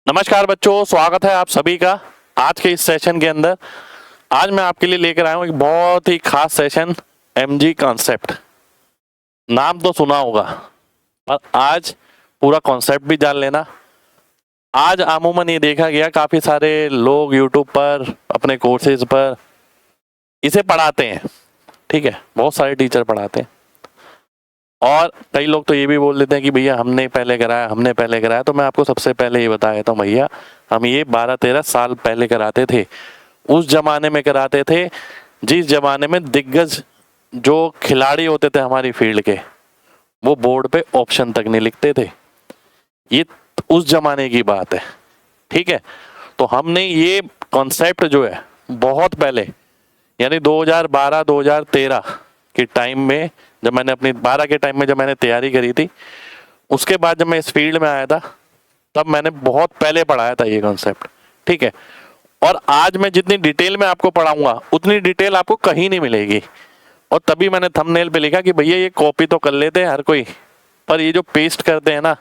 नमस्कार बच्चों, स्वागत है आप सभी का आज के इस सेशन के अंदर। आज मैं आपके लिए लेकर आया हूँ एक बहुत ही खास सेशन, एमजी कॉन्सेप्ट। नाम तो सुना होगा पर आज पूरा कॉन्सेप्ट भी जान लेना। आज अमूमन ये देखा गया काफ़ी सारे लोग यूट्यूब पर अपने कोर्सेज पर इसे पढ़ाते हैं, ठीक है, बहुत सारे टीचर पढ़ाते हैं और कई लोग तो ये भी बोल देते हैं कि भैया हमने पहले कराया। तो मैं आपको सबसे पहले ये बता देता हूँ भैया, हम ये 12-13 साल पहले कराते थे। उस जमाने में कराते थे जिस जमाने में दिग्गज जो खिलाड़ी होते थे हमारी फील्ड के, वो बोर्ड पे ऑप्शन तक नहीं लिखते थे। ये उस जमाने की बात है, ठीक है। तो हमने ये कॉन्सेप्ट जो है बहुत पहले यानी 2012-2013 के टाइम में, जब मैंने अपनी 12 के टाइम में जब मैंने तैयारी करी थी, उसके बाद जब मैं इस फील्ड में आया था तब मैंने बहुत पहले पढ़ाया था ये कॉन्सेप्ट, ठीक है। और आज मैं जितनी डिटेल में आपको पढ़ाऊंगा उतनी डिटेल आपको कहीं नहीं मिलेगी। और तभी मैंने थंबनेल पे लिखा कि भैया ये कॉपी तो कर लेते हैं हर कोई, पर ये जो पेस्ट करते हैं ना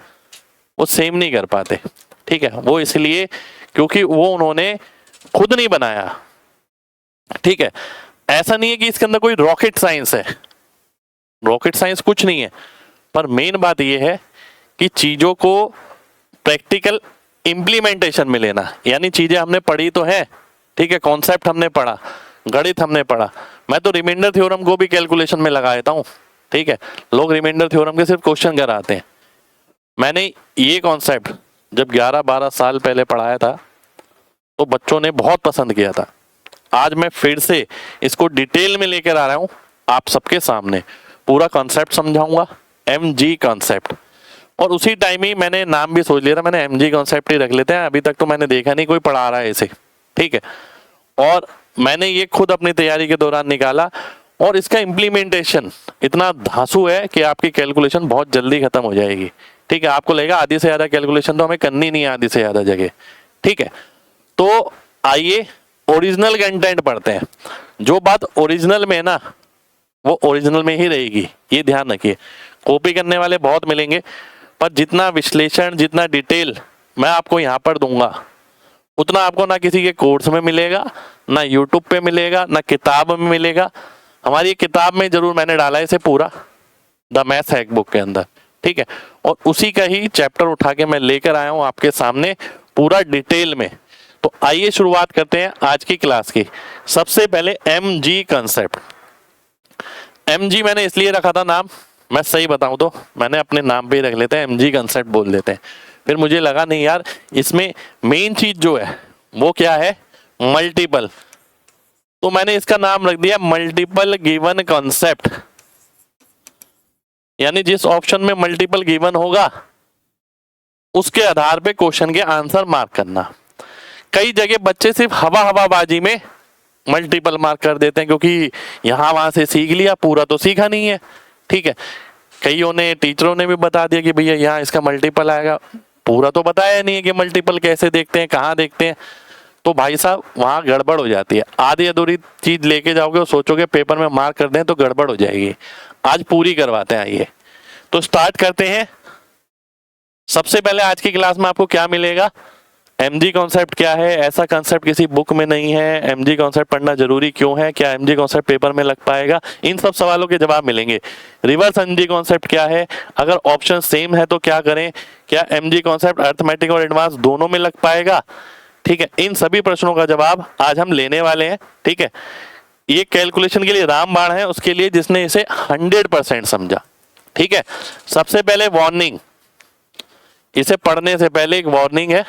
वो सेम नहीं कर पाते, ठीक है। वो इसलिए क्योंकि वो उन्होंने खुद नहीं बनाया, ठीक है। ऐसा नहीं है कि इसके अंदर कोई रॉकेट साइंस है, रॉकेट साइंस कुछ नहीं है, पर मेन बात यह है कि चीजों को प्रैक्टिकल इम्प्लीमेंटेशन में लेना। यानी चीजें हमने पढ़ी तो है, ठीक है, कॉन्सेप्ट हमने पढ़ा, गणित हमने पढ़ा। मैं तो रिमाइंडर थ्योरम को भी कैलकुलेशन में लगा देता हूँ, ठीक है। लोग रिमाइंडर थ्योरम के सिर्फ क्वेश्चन कराते हैं। मैंने ये कॉन्सेप्ट जब 11-12 साल पहले पढ़ाया था तो बच्चों ने बहुत पसंद किया था। आज मैं फिर से इसको डिटेल में लेकर आ रहा हूँ आप सबके सामने, पूरा कॉन्सेप्ट समझाऊंगा, एमजी कॉन्सेप्ट। और उसी टाइम ही मैंने नाम भी सोच लिया था, मैंने एमजी कॉन्सेप्ट ही रख लेते हैं। अभी तक तो मैंने देखा नहीं कोई पढ़ा रहा है इसे, ठीक है। और मैंने ये खुद अपनी तैयारी के दौरान निकाला और इसका इम्प्लीमेंटेशन इतना धांसू है कि आपकी कैलकुलेशन बहुत जल्दी खत्म हो जाएगी, ठीक है। आपको लगेगा आधी से ज्यादा कैलकुलेशन तो हमें करनी नहीं है, आधी से ज्यादा जगह, ठीक है। तो आइए ओरिजिनल कंटेंट पढ़ते हैं। जो बात ओरिजिनल में है ना वो ओरिजिनल में ही रहेगी, ये ध्यान रखिए। कॉपी करने वाले बहुत मिलेंगे पर जितना विश्लेषण, जितना डिटेल मैं आपको यहाँ पर दूंगा उतना आपको ना किसी के कोर्स में मिलेगा, ना यूट्यूब पे मिलेगा, ना किताब में मिलेगा। हमारी किताब में जरूर मैंने डाला है इसे पूरा, द मैथ्स हैक बुक के अंदर, ठीक है। और उसी का ही चैप्टर उठा के मैं लेकर आया हूँ आपके सामने पूरा डिटेल में। तो आइए शुरुआत करते हैं आज की क्लास की। सबसे पहले एमजी कॉन्सेप्ट। एमजी मैंने इसलिए रखा था नाम, मैं सही बताऊं तो मैंने अपने नाम पे ही रख लेते हैं, एमजी कॉन्सेप्ट बोल देते हैं। फिर मुझे लगा नहीं यार, इसमें मेन चीज जो है वो क्या है, मल्टीपल। तो मैंने इसका नाम रख दिया मल्टीपल गिवन कॉन्सेप्ट। यानी जिस ऑप्शन में मल्टीपल गिवन होगा उसके आधार पे क्वेश्चन के आंसर मार्क करना। कई जगह बच्चे सिर्फ हवाबाजी में मल्टीपल मार्क कर देते हैं क्योंकि यहाँ वहां से सीख लिया, पूरा तो सीखा नहीं है, ठीक है। कईयों ने, टीचरों ने भी बता दिया कि भैया यहाँ इसका मल्टीपल आएगा, पूरा तो बताया नहीं है कि मल्टीपल कैसे देखते हैं, कहाँ देखते हैं। तो भाई साहब वहाँ गड़बड़ हो जाती है। आधी अधूरी चीज लेके जाओगे और सोचोगे पेपर में मार्क कर दें तो गड़बड़ हो जाएगी। आज पूरी करवाते हैं, आइए तो स्टार्ट करते हैं। सबसे पहले आज की क्लास में आपको क्या मिलेगा, एमजी कॉन्सेप्ट क्या है, ऐसा कॉन्सेप्ट किसी बुक में नहीं है, एमजी कॉन्सेप्ट पढ़ना जरूरी क्यों है, क्या एमजी कॉन्सेप्ट पेपर में लग पाएगा, इन सब सवालों के जवाब मिलेंगे। रिवर्स एमजी कॉन्सेप्ट क्या है, अगर ऑप्शन सेम है तो क्या करें, क्या एमजी कॉन्सेप्ट अर्थमेटिक और एडवांस दोनों में लग पाएगा, ठीक है। इन सभी प्रश्नों का जवाब आज हम लेने वाले हैं, ठीक है। ये कैलकुलेशन के लिए रामबाण है उसके लिए जिसने इसे 100% समझा, ठीक है। सबसे पहले वार्निंग, इसे पढ़ने से पहले एक वार्निंग है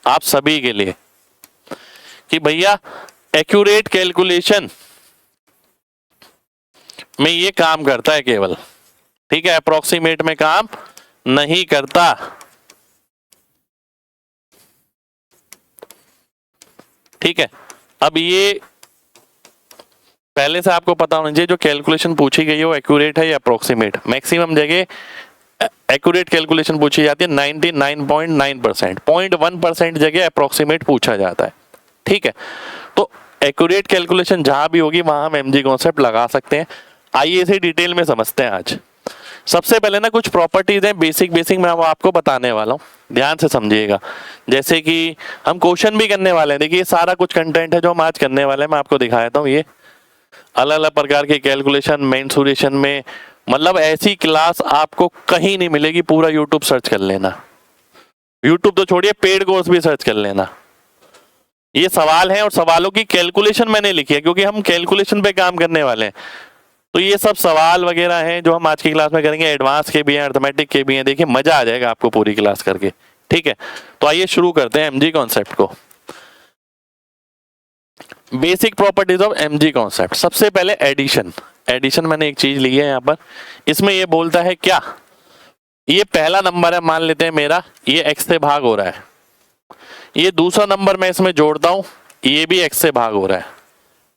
आप सभी के लिए कि भैया एक्यूरेट कैलकुलेशन में ये काम करता है केवल, ठीक है, अप्रोक्सीमेट में काम नहीं करता। ठीक है, अब ये पहले से आपको पता होना चाहिए जो कैलकुलेशन पूछी गई है वो एक्यूरेट है या अप्रोक्सीमेट। मैक्सिमम जगह एक्यूरेट कैलकुलेशन पूछी जाती है 99.9%, 0.1% जगह अप्रोक्सीमेट पूछा जाता है, ठीक है। तो एक्यूरेट कैलकुलेशन जहां भी होगी वहां हम एमजी कॉन्सेप्ट लगा सकते हैं। आइए इसे डिटेल में समझते हैं आज। सबसे पहले ना कुछ प्रॉपर्टीज हैं बेसिक मैं वो आपको बताने वाला हूं। ध्यान से समझिएगा। जैसे कि हम क्वेश्चन भी करने वाले हैं, देखिए सारा कुछ कंटेंट है जो हम आज करने वाले हैं, मैं आपको दिखा देता हूँ। ये अलग अलग प्रकार के कैलकुलेशन मेंसुरेशन में, मतलब ऐसी क्लास आपको कहीं नहीं मिलेगी। पूरा यूट्यूब सर्च कर लेना, यूट्यूब तो छोड़िए पेड कोर्स भी सर्च कर लेना। ये सवाल है और सवालों की कैलकुलेशन मैंने लिखी है क्योंकि हम कैलकुलेशन पे काम करने वाले हैं। तो ये सब सवाल वगैरह हैं जो हम आज की क्लास में करेंगे, एडवांस के भी हैं, अर्थमेटिक के भी हैं। देखिए मजा आ जाएगा आपको पूरी क्लास करके, ठीक है। तो आइए शुरू करते हैं एमजी कॉन्सेप्ट को। Basic properties of MG concept. सबसे पहले एडिशन। एडिशन मैंने एक चीज ली है यहाँ पर, इसमें ये बोलता है क्या, ये पहला नंबर है मान लेते हैं मेरा, ये एक्स से भाग हो रहा है। ये दूसरा नंबर मैं इसमें जोड़ता हूं, ये भी एक्स से भाग हो रहा है,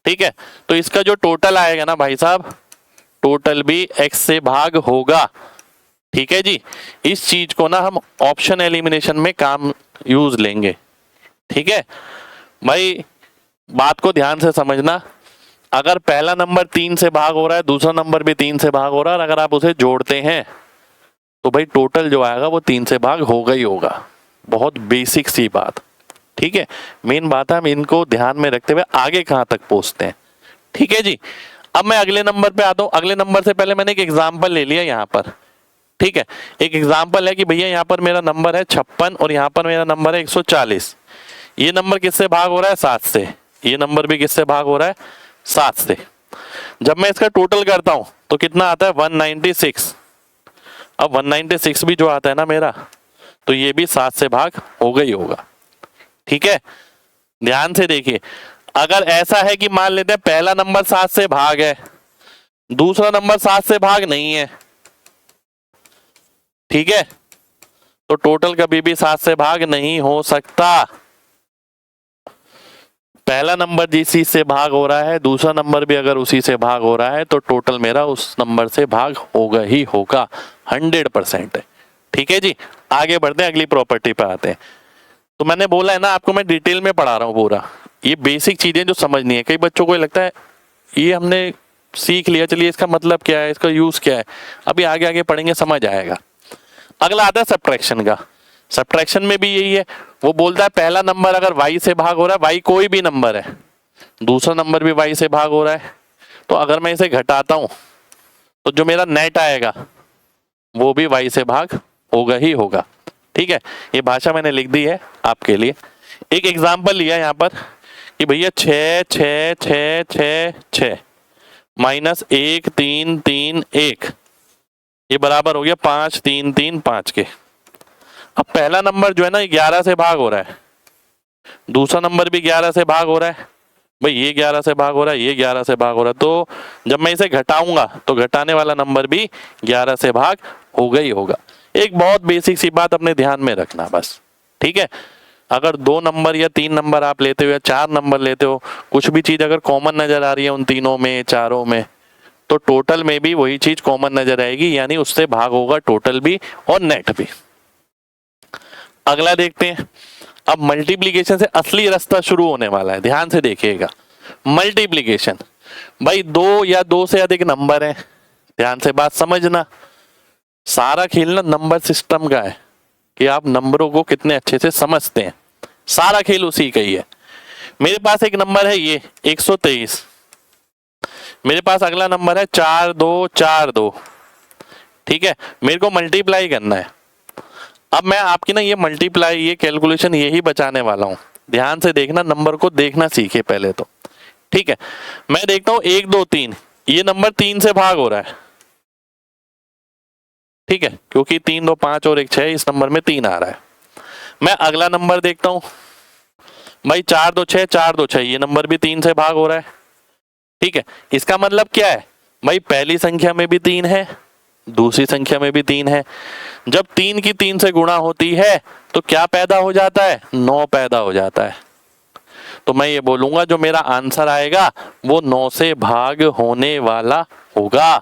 ठीक है। तो इसका जो टोटल आएगा ना भाई साहब, टोटल भी एक्स से भाग होगा, ठीक है जी। इस चीज को ना हम ऑप्शन एलिमिनेशन में काम यूज लेंगे, ठीक है भाई। बात को ध्यान से समझना, अगर पहला नंबर 3 से भाग हो रहा है, दूसरा नंबर भी 3 से भाग हो रहा है, और अगर आप उसे जोड़ते हैं तो भाई टोटल जो आएगा वो 3 से भाग होगा ही होगा। बहुत बेसिक सी बात, ठीक है। मेन बात है, हम इनको ध्यान में रखते हुए आगे कहां तक पहुंचते हैं, ठीक है जी। अब मैं अगले नंबर पे आता हूं। अगले नंबर से पहले मैंने एक एग्जांपल ले लिया यहाँ पर, ठीक है। एक एग्जांपल है कि भैया यहाँ पर मेरा नंबर है 56 और यहाँ पर मेरा नंबर है 140। ये नंबर किससे भाग हो रहा है, 7 से। ये नंबर भी किससे भाग हो रहा है, 7 से। जब मैं इसका टोटल करता हूं तो कितना आता है, 196। अब 196 भी जो आता है ना मेरा, तो ये भी 7 से भाग होगा ही होगा, ठीक है। ध्यान से देखिए, अगर ऐसा है कि मान लेते हैं पहला नंबर 7 से भाग है, दूसरा नंबर 7 से भाग नहीं है, ठीक है, तो टोटल कभी भी 7 से भाग नहीं हो सकता। पहला नंबर जिस चीज से भाग हो रहा है, दूसरा नंबर भी अगर उसी से भाग हो रहा है, तो टोटल मेरा उस नंबर से भाग होगा ही होगा, 100% है, ठीक है जी। आगे बढ़ते हैं, अगली प्रॉपर्टी पे आते हैं। तो मैंने बोला है ना आपको, मैं डिटेल में पढ़ा रहा हूँ पूरा। ये बेसिक चीजें जो समझनी है, कई बच्चों को लगता है ये हमने सीख लिया, चलिए इसका मतलब क्या है, इसका यूज क्या है, अभी आगे आगे पढ़ेंगे समझ आएगा। अगला आता है सब्ट्रैक्शन का। सब्ट्रैक्शन में भी यही है, वो बोलता है पहला नंबर अगर y से भाग हो रहा है, y कोई भी नंबर है, दूसरा नंबर भी y से भाग हो रहा है, तो अगर मैं इसे घटाता हूं तो जो मेरा नेट आएगा वो भी y से भाग होगा ही होगा, ठीक है। ये भाषा मैंने लिख दी है आपके लिए। एक एग्जाम्पल लिया यहाँ पर कि भैया 6 6 6 6 6 माइनस 1 3 3 1, ये बराबर हो गया 5 3 3 5 के। अब पहला नंबर जो है ना 11 से भाग हो रहा है, दूसरा नंबर भी 11 से भाग हो रहा है, भाई ये 11 से भाग हो रहा है, ये 11 से भाग हो रहा है, तो जब मैं इसे घटाऊंगा तो घटाने वाला नंबर भी 11 से भाग होगा ही होगा। एक बहुत बेसिक सी बात अपने ध्यान में रखना बस, ठीक है। अगर 2 नंबर या 3 नंबर आप लेते हो या 4 नंबर लेते हो, कुछ भी चीज अगर कॉमन नजर आ रही है उन तीनों में चारों में, तो टोटल में भी वही चीज कॉमन नजर आएगी, यानी उससे भाग होगा टोटल भी और नेट भी। अगला देखते हैं। अब मल्टीप्लिकेशन से असली रास्ता शुरू होने वाला है, ध्यान से देखिएगा। मल्टीप्लिकेशन, भाई 2 या 2 से अधिक नंबर है, ध्यान से बात समझना। सारा खेल ना नंबर सिस्टम का है कि आप नंबरों को कितने अच्छे से समझते हैं, सारा खेल उसी का ही है। मेरे पास एक नंबर है ये 123, मेरे पास अगला नंबर है 4 2 4 2, ठीक है। मेरे को मल्टीप्लाई करना है। अब मैं आपकी ना ये मल्टीप्लाई, ये कैलकुलेशन यही बचाने वाला हूं, ध्यान से देखना, नंबर को देखना सीखे पहले तो, ठीक है। मैं देखता हूं 1 2 3, ये नंबर 3 से भाग हो रहा है, ठीक है, क्योंकि 3 2 5 और 1 6, इस नंबर में 3 आ रहा है। मैं अगला नंबर देखता हूं, भाई 4 2 6 4 2 6, ये नंबर भी 3 से भाग हो रहा है, ठीक है। इसका मतलब क्या है, भाई पहली संख्या में भी 3 है, दूसरी संख्या में भी 3 है। जब 3 की 3 से गुणा होती है तो क्या पैदा हो जाता है, 9 पैदा हो जाता है। तो मैं ये बोलूंगा जो मेरा आंसर आएगा वो 9 से भाग होने वाला होगा।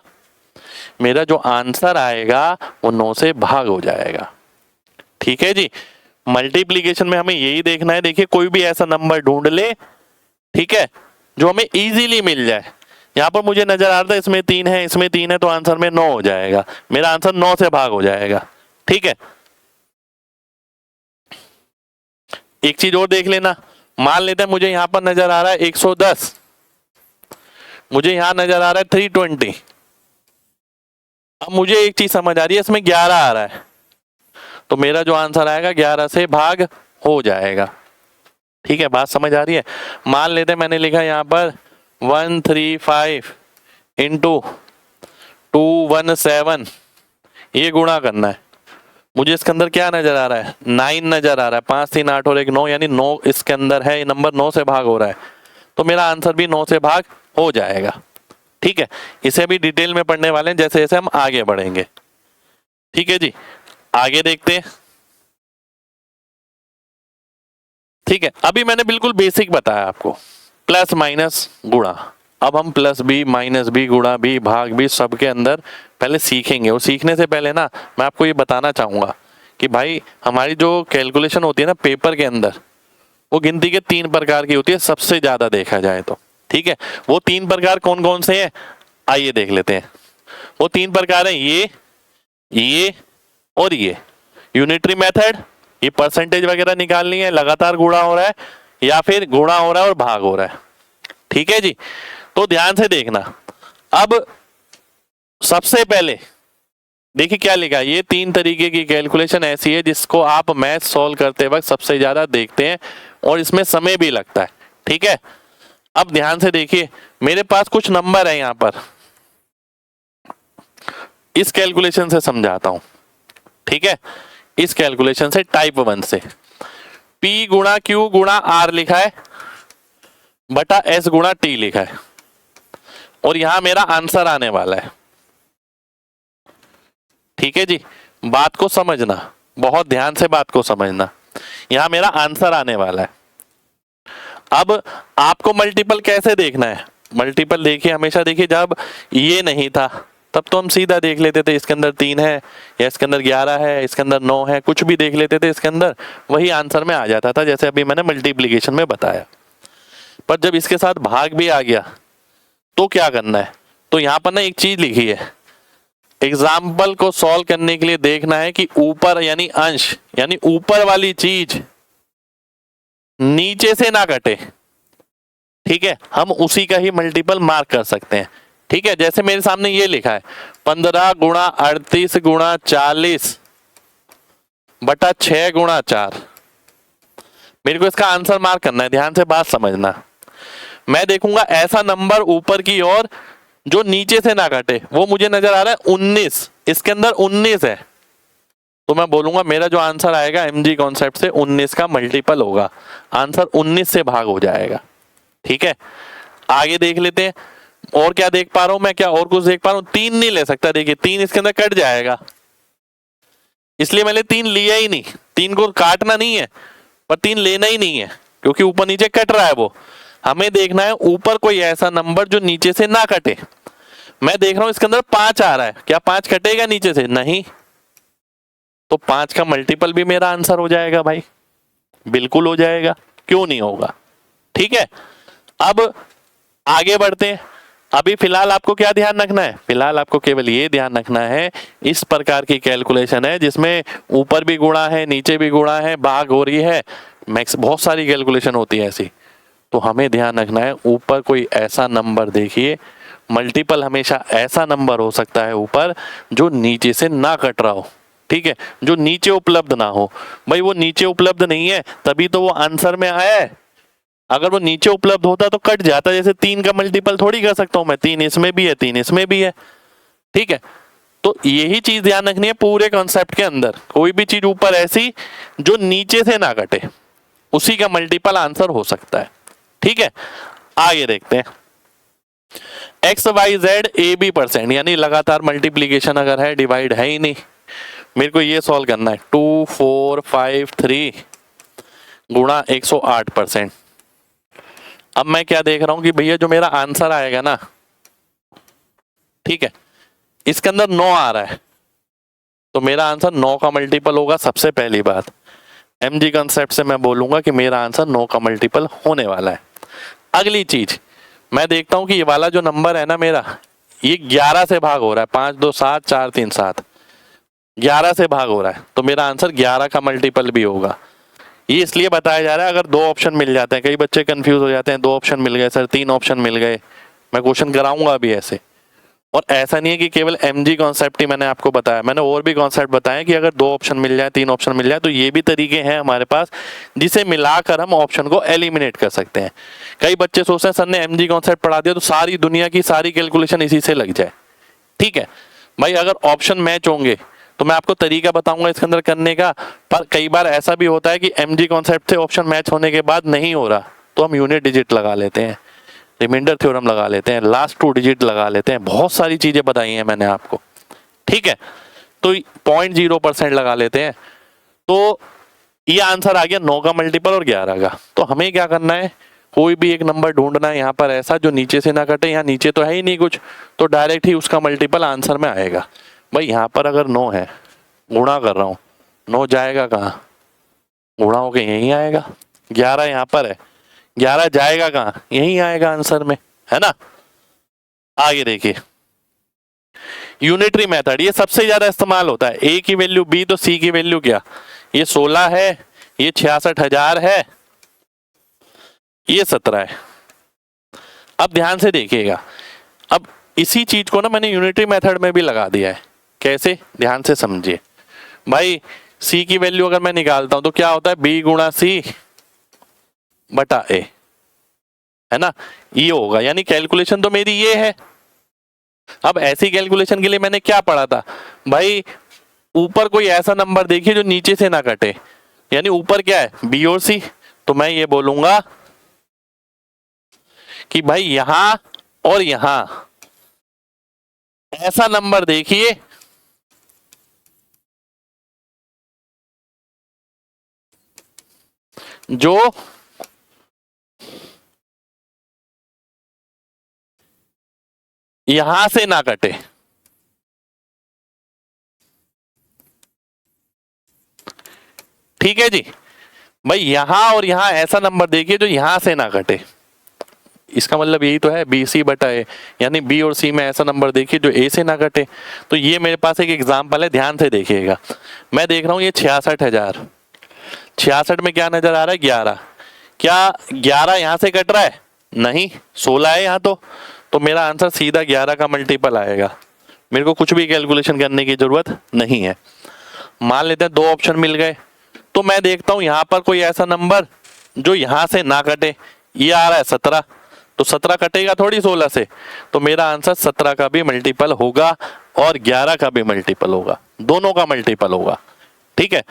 मेरा जो आंसर आएगा वो 9 से भाग हो जाएगा, ठीक है जी। मल्टीप्लिकेशन में हमें यही देखना है, देखिए कोई भी ऐसा नंबर ढूंढ ले, ठीक है, जो हमें इजीली मिल जाए। यहाँ पर मुझे नजर आ रहा था इसमें 3 है, इसमें 3 है, तो आंसर में 9 हो जाएगा, मेरा आंसर 9 से भाग हो जाएगा, ठीक है। एक चीज और देख लेना, मान लेते हैं मुझे यहां पर नजर आ रहा है 110, मुझे यहां नजर आ रहा है 320। अब मुझे एक चीज समझ आ रही है, इसमें 11 आ रहा है, तो मेरा जो आंसर आएगा 11 से भाग हो जाएगा। ठीक है, बात समझ आ रही है। मान लेते हैं मैंने लिखा यहाँ पर 135 इंटू 217, ये गुणा करना है। मुझे इसके अंदर क्या नजर आ रहा है, 9 नजर आ रहा है, 5 3 8 और 1 9, यानी 9 इसके अंदर है, ये नंबर 9 से भाग हो रहा है, तो मेरा आंसर भी 9 से भाग हो जाएगा। ठीक है, इसे भी डिटेल में पढ़ने वाले हैं जैसे जैसे हम आगे बढ़ेंगे। ठीक है जी, आगे देखते हैं। ठीक है, अभी मैंने बिल्कुल बेसिक बताया आपको, प्लस माइनस गुणा। अब हम प्लस बी माइनस बी गुणा बी भाग बी सबके अंदर पहले सीखेंगे, और सीखने से पहले ना मैं आपको ये बताना चाहूंगा कि भाई हमारी जो कैलकुलेशन होती है ना पेपर के अंदर, वो गिनती के 3 प्रकार की होती है सबसे ज्यादा देखा जाए तो। ठीक है, वो 3 प्रकार कौन कौन से हैं, आइए देख लेते हैं। वो 3 प्रकार हैं, ये और ये। यूनिटरी मेथड, ये परसेंटेज वगैरह निकालनी है, लगातार गुणा हो रहा है या फिर गुणा हो रहा है और भाग हो रहा है। ठीक है जी, तो ध्यान से देखना। अब सबसे पहले देखिए क्या लिखा है, ये 3 तरीके की कैलकुलेशन ऐसी है जिसको आप मैथ सॉल्व करते वक्त सबसे ज्यादा देखते हैं और इसमें समय भी लगता है। ठीक है, अब ध्यान से देखिए, मेरे पास कुछ नंबर है यहां पर, इस कैलकुलेशन से समझाता हूं। ठीक है, इस कैलकुलेशन से टाइप 1 से P गुणा Q गुणा R लिखा है बटा S गुणा T लिखा है, और यहां मेरा आंसर आने वाला है। ठीक है जी, बात को समझना, बहुत ध्यान से बात को समझना, यहां मेरा आंसर आने वाला है। अब आपको मल्टीपल कैसे देखना है, मल्टीपल देखिए हमेशा, देखिए जब ये नहीं था तब तो हम सीधा देख लेते थे, इसके अंदर 3 है या इसके अंदर 11 है, इसके अंदर 9 है, कुछ भी देख लेते थे इसके अंदर, वही आंसर में आ जाता था, जैसे अभी मैंने मल्टीप्लिकेशन में बताया। पर जब इसके साथ भाग भी आ गया तो क्या करना है, तो यहां पर ना एक चीज लिखी है, एग्जाम्पल को सॉल्व करने के लिए देखना है कि ऊपर यानी अंश यानी ऊपर वाली चीज नीचे से ना कटे। ठीक है, हम उसी का ही मल्टीपल मार्क कर सकते हैं। ठीक है, जैसे मेरे सामने ये लिखा है 15 गुणा 38 गुणा 40 बटा 6 गुणा 4, मेरे को इसका आंसर मार्क करना है। ध्यान से बात समझना, मैं देखूंगा ऐसा नंबर ऊपर की ओर जो नीचे से ना कटे, वो मुझे नजर आ रहा है 19, इसके अंदर 19 है, तो मैं बोलूंगा मेरा जो आंसर आएगा एमजी कॉन्सेप्ट से 19 का मल्टीपल होगा, आंसर 19 से भाग हो जाएगा। ठीक है, आगे देख लेते हैं, और क्या देख पा रहा हूं मैं, क्या और कुछ देख पा रहा हूं, 3 नहीं ले सकता, देखिए 3 इसके अंदर कट जाएगा, इसलिए मैंने 3 लिया ही नहीं, 3 को काटना नहीं है पर 3 लेना ही नहीं है, क्योंकि ऊपर नीचे कट रहा है वो। हमें देखना है ऊपर कोई ऐसा नंबर जो नीचे से ना कटे। मैं देख रहा हूं इसके अंदर 5 आ रहा है, क्या 5 कटेगा नीचे से, नहीं, तो 5 का मल्टीपल भी मेरा आंसर हो जाएगा भाई, बिल्कुल हो जाएगा, क्यों नहीं होगा। ठीक है, अब आगे बढ़ते हैं। अभी फिलहाल आपको क्या ध्यान रखना है, फिलहाल आपको केवल ये ध्यान रखना है, इस प्रकार की कैलकुलेशन है जिसमें ऊपर भी गुणा है नीचे भी गुणा है भाग हो रही है, मैक्स बहुत सारी कैलकुलेशन होती है ऐसी, तो हमें ध्यान रखना है ऊपर कोई ऐसा नंबर देखिए, मल्टीपल हमेशा ऐसा नंबर हो सकता है ऊपर जो नीचे से ना कट रहा हो। ठीक है, जो नीचे उपलब्ध ना हो, भाई वो नीचे उपलब्ध नहीं है तभी तो वो आंसर में आया है, अगर वो नीचे उपलब्ध होता तो कट जाता, जैसे 3 का मल्टीपल थोड़ी कर सकता हूं मैं, 3 इसमें भी है 3 इसमें भी है। ठीक है, तो यही चीज ध्यान रखनी है पूरे कॉन्सेप्ट के अंदर, कोई भी चीज ऊपर ऐसी जो नीचे से ना कटे उसी का मल्टीपल आंसर हो सकता है। ठीक है, आगे देखते हैं, X Y Z A B percent, यानी लगातार मल्टीप्लीकेशन अगर है, डिवाइड है ही नहीं, मेरे को ये सॉल्व करना है 2453 गुणा 108%। अब मैं क्या देख रहा हूं कि भैया जो मेरा आंसर आएगा ना, ठीक है, इसके अंदर 9 आ रहा है, तो मेरा आंसर 9 का मल्टीपल होगा। सबसे पहली बात एमजी कॉन्सेप्ट से मैं बोलूंगा कि मेरा आंसर 9 का मल्टीपल होने वाला है। अगली चीज मैं देखता हूं कि ये वाला जो नंबर है ना मेरा, ये 11 से भाग हो रहा है, 5 2 7 4 3 7, 11 से भाग हो रहा है, तो मेरा आंसर 11 का मल्टीपल भी होगा। ये इसलिए बताया जा रहा है, अगर 2 ऑप्शन मिल जाते हैं, कई बच्चे कंफ्यूज हो जाते हैं, 2 ऑप्शन मिल गए सर, 3 ऑप्शन मिल गए, मैं क्वेश्चन कराऊंगा अभी ऐसे। और ऐसा नहीं है कि केवल एमजी कॉन्सेप्ट ही मैंने आपको बताया, मैंने और भी कॉन्सेप्ट बताए कि अगर 2 ऑप्शन मिल जाए, 3 ऑप्शन मिल जाए, तो ये भी तरीके हैं हमारे पास जिसे मिलाकर हम ऑप्शन को एलिमिनेट कर सकते हैं। कई बच्चे सोचते हैं सर ने एमजी कॉन्सेप्ट पढ़ा दिया तो सारी दुनिया की सारी कैलकुलेशन इसी से लग जाए। ठीक है भाई, अगर ऑप्शन मैच होंगे तो मैं आपको तरीका बताऊंगा इसके अंदर करने का, पर कई बार ऐसा भी होता है कि एमजी कॉन्सेप्ट से ऑप्शन मैच होने के बाद नहीं हो रहा तो हम यूनिट डिजिट लगा लेते हैं, रिमाइंडर थ्योरम लगा लेते हैं, लास्ट 2 डिजिट लगा लेते हैं, बहुत सारी चीजें बताई हैं मैंने आपको। ठीक है, तो 0.0% लगा लेते हैं। तो ये आंसर आ गया 9 का मल्टीपल और 11 का। तो हमें क्या करना है, कोई भी एक नंबर ढूंढना है यहाँ पर ऐसा जो नीचे से ना कटे, यहाँ नीचे तो है ही नहीं कुछ, तो डायरेक्ट ही उसका मल्टीपल आंसर में आएगा। भाई यहाँ पर अगर 9 है, गुणा कर रहा हूँ, 9 जाएगा कहाँ, गुणा होके यहीं आएगा। 11 यहाँ पर है, 11 जाएगा कहाँ, यहीं आएगा आंसर में, है ना। आगे देखिए, यूनिटरी मेथड ये सबसे ज्यादा इस्तेमाल होता है। ए की वैल्यू बी तो सी की वैल्यू क्या, ये 16 है, ये 66,000 है, ये 17 है। अब ध्यान से देखिएगा, अब इसी चीज को ना मैंने यूनिटरी मेथड में भी लगा दिया है। कैसे, ध्यान से समझिए भाई। सी की वैल्यू अगर मैं निकालता हूं तो क्या होता है, बी गुणा सी बटा ए, है ना, ये होगा। यानी कैलकुलेशन तो मेरी ये है। अब ऐसी कैलकुलेशन के लिए मैंने क्या पढ़ा था भाई, ऊपर कोई ऐसा नंबर देखिए जो नीचे से ना कटे, यानी ऊपर क्या है, बी और सी, तो मैं ये बोलूंगा कि भाई यहां और यहां ऐसा नंबर देखिए जो यहां से ना कटे। ठीक है जी, भाई यहां और यहां ऐसा नंबर देखिए जो यहां से ना कटे। इसका मतलब यही तो है, बी सी बटा ए, यानी बी और सी में ऐसा नंबर देखिए जो ए से ना कटे। तो ये मेरे पास एक एग्जांपल है, ध्यान से देखिएगा। मैं देख रहा हूं ये 66,000, 66 में क्या नजर आ रहा है, 11। क्या 11 यहां से कट रहा है, नहीं, 16 है यहाँ तो मेरा आंसर सीधा 11 का मल्टीपल आएगा। मेरे को कुछ भी कैलकुलेशन करने की जरूरत नहीं है। मान लेते हैं 2 ऑप्शन मिल गए, तो मैं देखता हूं यहां पर कोई ऐसा नंबर जो यहां से ना कटे। ये आ रहा है 17, तो 17 कटेगा थोड़ी 16 से, तो मेरा आंसर 17 का भी मल्टीपल होगा और 11 का भी मल्टीपल होगा, दोनों का मल्टीपल होगा। ठीक है,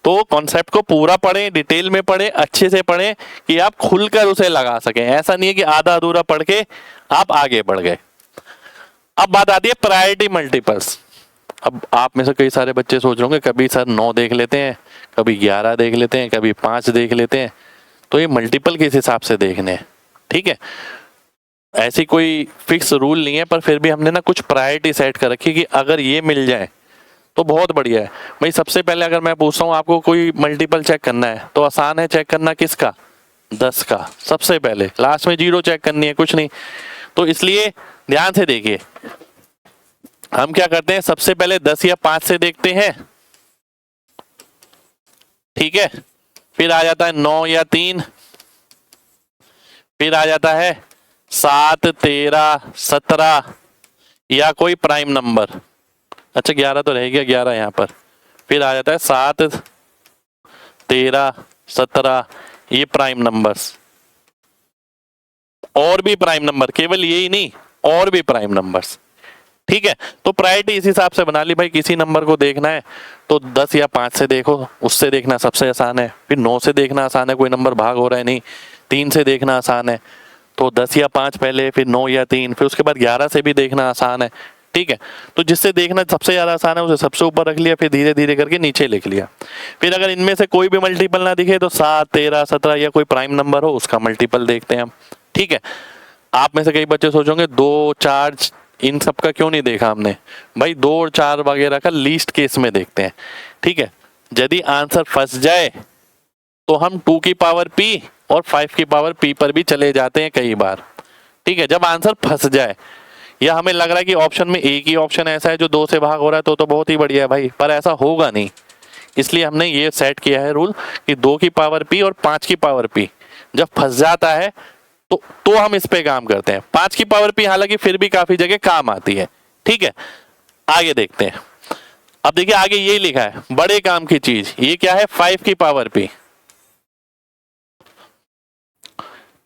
तो कॉन्सेप्ट को पूरा पढ़ें, डिटेल में पढ़ें, अच्छे से पढ़ें कि आप खुलकर उसे लगा सकें। ऐसा नहीं है कि आधा अधूरा पढ़ के आप आगे बढ़ गए। अब बात आती है प्रायोरिटी मल्टीपल्स। अब आप में से कई सारे बच्चे सोच रहे होंगे कभी सर 9 देख लेते हैं, कभी 11 देख लेते हैं, कभी 5 देख लेते हैं, तो ये मल्टीपल किस हिसाब से देखने हैं। ठीक है, ऐसी कोई फिक्स रूल नहीं है, पर फिर भी हमने ना कुछ प्रायोरिटी सेट कर रखी कि अगर ये मिल जाए तो बहुत बढ़िया है। भाई सबसे पहले अगर मैं पूछता हूँ आपको कोई मल्टीपल चेक करना है तो आसान है चेक करना, किसका, 10 का। सबसे पहले लास्ट में 0 चेक करनी है, कुछ नहीं। तो इसलिए ध्यान से देखिए, हम क्या करते हैं, सबसे पहले 10 या 5 से देखते हैं। ठीक है, फिर आ जाता है 9 या 3, फिर आ जाता है 7, 13, 17 या कोई प्राइम नंबर। अच्छा 11 तो रह गया, 11 यहाँ पर। फिर आ जाता है 7, 13, 17, ये प्राइम नंबर्स। और भी प्राइम नंबर, केवल यही नहीं, और भी प्राइम नंबर्स। ठीक है, तो प्रायोरिटी इस हिसाब से बना ली, भाई किसी नंबर को देखना है तो 10 या 5 से देखो, उससे देखना सबसे आसान है। फिर 9 से देखना आसान है, कोई नंबर भाग हो रहा है नहीं। 3 से देखना आसान है, तो 10 या 5 पहले, फिर 9 या 3, फिर उसके बाद 11 से भी देखना आसान है। ठीक है, तो जिससे देखना सबसे ज्यादा आसान है उसे सबसे ऊपर रख लिया, फिर धीरे धीरे करके नीचे लिख लिया। फिर अगर इनमें से कोई भी मल्टीपल ना दिखे तो 7, 13, 17 या कोई प्राइम नंबर हो उसका मल्टीपल देखते हैं हम। ठीक है, आप में से कई बच्चे सोचोगे 2, 4 इन सब का क्यों नहीं देखा हमने। भाई 2 और 4 वगैरह का लीस्ट केस में देखते हैं। ठीक है, यदि आंसर फंस जाए तो हम 2 की पावर p और 5 की पावर p पर भी चले जाते हैं कई बार। ठीक है, जब आंसर फंस जाए या हमें लग रहा है कि ऑप्शन में एक ही ऑप्शन ऐसा है जो 2 से भाग हो रहा है तो बहुत ही बढ़िया है भाई, पर ऐसा होगा नहीं। इसलिए हमने ये सेट किया है रूल कि 2 की पावर p और 5 की पावर p जब फंस जाता है तो हम इस पे काम करते हैं। 5 की पावर p हालांकि फिर भी काफी जगह काम आती है। ठीक है, आगे देखते हैं। अब देखिए आगे ये लिखा है बड़े काम की चीज, ये क्या है 5 की पावर p,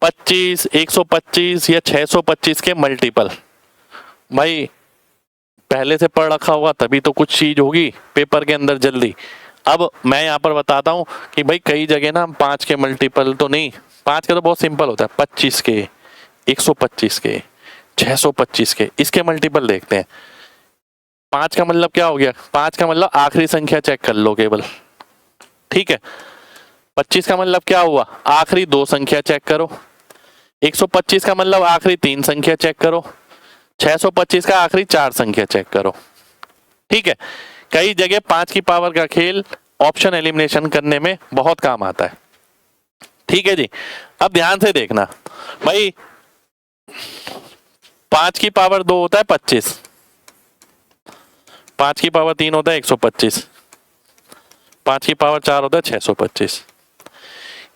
25, 125 या 625 के मल्टीपल। भाई पहले से पढ़ रखा होगा तभी तो कुछ चीज होगी पेपर के अंदर जल्दी। अब मैं यहाँ पर बताता हूँ कि भाई कई जगह ना हम 5 के मल्टीपल तो नहीं, 5 का तो बहुत सिंपल होता है, 25 के, 125 के, 625 के, इसके मल्टीपल देखते हैं। 5 का मतलब क्या हो गया, 5 का मतलब आखिरी संख्या चेक कर लो केवल। ठीक है, 25 का मतलब क्या हुआ, आखिरी 2 संख्या चेक करो। 125 का मतलब आखिरी 3 संख्या चेक करो। 625 का आखिरी 4 संख्या चेक करो। ठीक है, कई जगह 5 की पावर का खेल ऑप्शन एलिमिनेशन करने में बहुत काम आता है। ठीक है जी, अब ध्यान से देखना भाई, 5 की पावर 2 होता है 25, 5 की पावर 3 होता है 125, 5 की पावर 4 होता है 625।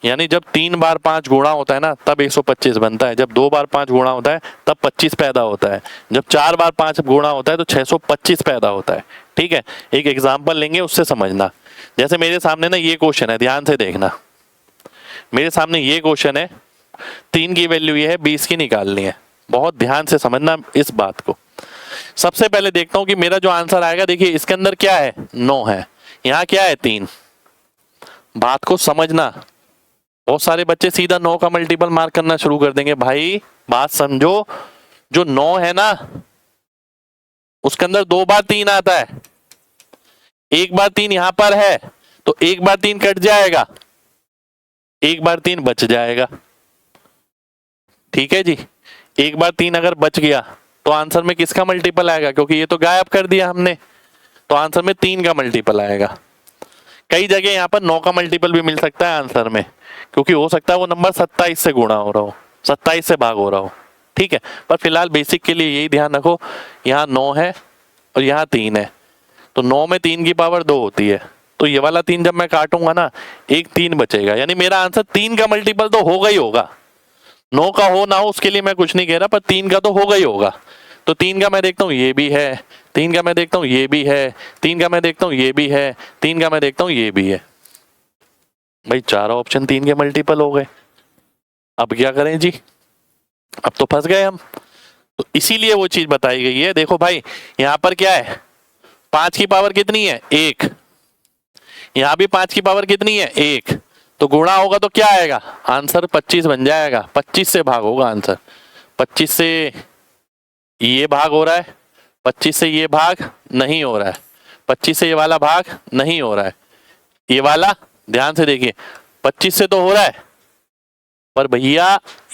यानी जब 3 बार 5 गुणा होता है ना तब 125 बनता है, जब 2 बार 5 गुणा होता है तब 25 पैदा होता है, जब 4 बार 5 गुणा होता है तो 625 पैदा होता है। ठीक है, एक एग्जांपल लेंगे उससे समझना। जैसे मेरे सामने ना ये क्वेश्चन है, ध्यान से देखना, मेरे सामने ये क्वेश्चन है, 3 की वैल्यू ये है, 20 की निकालनी है। बहुत ध्यान से समझना इस बात को। सबसे पहले देखता हूं कि मेरा जो आंसर आएगा, देखिए इसके अंदर क्या है 9 है, यहाँ क्या है 3। बात को समझना, बहुत सारे बच्चे सीधा 9 का मल्टीपल मार्क करना शुरू कर देंगे। भाई बात समझो, जो 9 है ना उसके अंदर 2 बार 3 आता है, 1 बार 3 यहां पर है तो 1 बार 3 कट जाएगा, 1 बार 3 बच जाएगा। ठीक है जी, 1 बार 3 अगर बच गया तो आंसर में किसका मल्टीपल आएगा, क्योंकि ये तो गायब कर दिया हमने, तो आंसर में 3 का मल्टीपल आएगा। कई जगह यहाँ पर 9 का मल्टीपल भी मिल सकता है आंसर में, क्योंकि हो सकता है वो नंबर 27 से गुणा हो रहा हो, 27 से भाग हो रहा हो। ठीक है, पर फिलहाल बेसिक के लिए यही ध्यान रखो, यहाँ 9 है और यहाँ 3 है, तो 9 में 3 की पावर 2 होती है, तो ये वाला 3 जब मैं काटूंगा ना एक 3 बचेगा, यानी मेरा आंसर 3 का मल्टीपल तो होगा ही होगा। 9 का हो ना हो उसके लिए मैं कुछ नहीं कह रहा, पर 3 का तो होगा ही होगा। तो 3 का मैं देखता हूँ ये भी है, 3 का मैं देखता हूँ ये भी है, 3 का मैं देखता हूँ ये भी है, 3 का मैं देखता हूँ ये भी है। भाई 4 ऑप्शन 3 के मल्टीपल हो गए। अब क्या करें जी, अब तो फंस गए हम। तो इसीलिए वो चीज बताई गई है। देखो भाई यहां पर क्या है, 5 की पावर कितनी है 1, यहां भी 5 की पावर कितनी है 1, तो गुणा होगा तो क्या आएगा, आंसर 25 बन जाएगा। 25 से भाग होगा आंसर, 25 से ये भाग हो रहा है, 25 से ये भाग नहीं हो रहा है, 25 से ये वाला भाग नहीं हो रहा है, ये वाला ध्यान से देखिए 25 से तो हो रहा है, पर भैया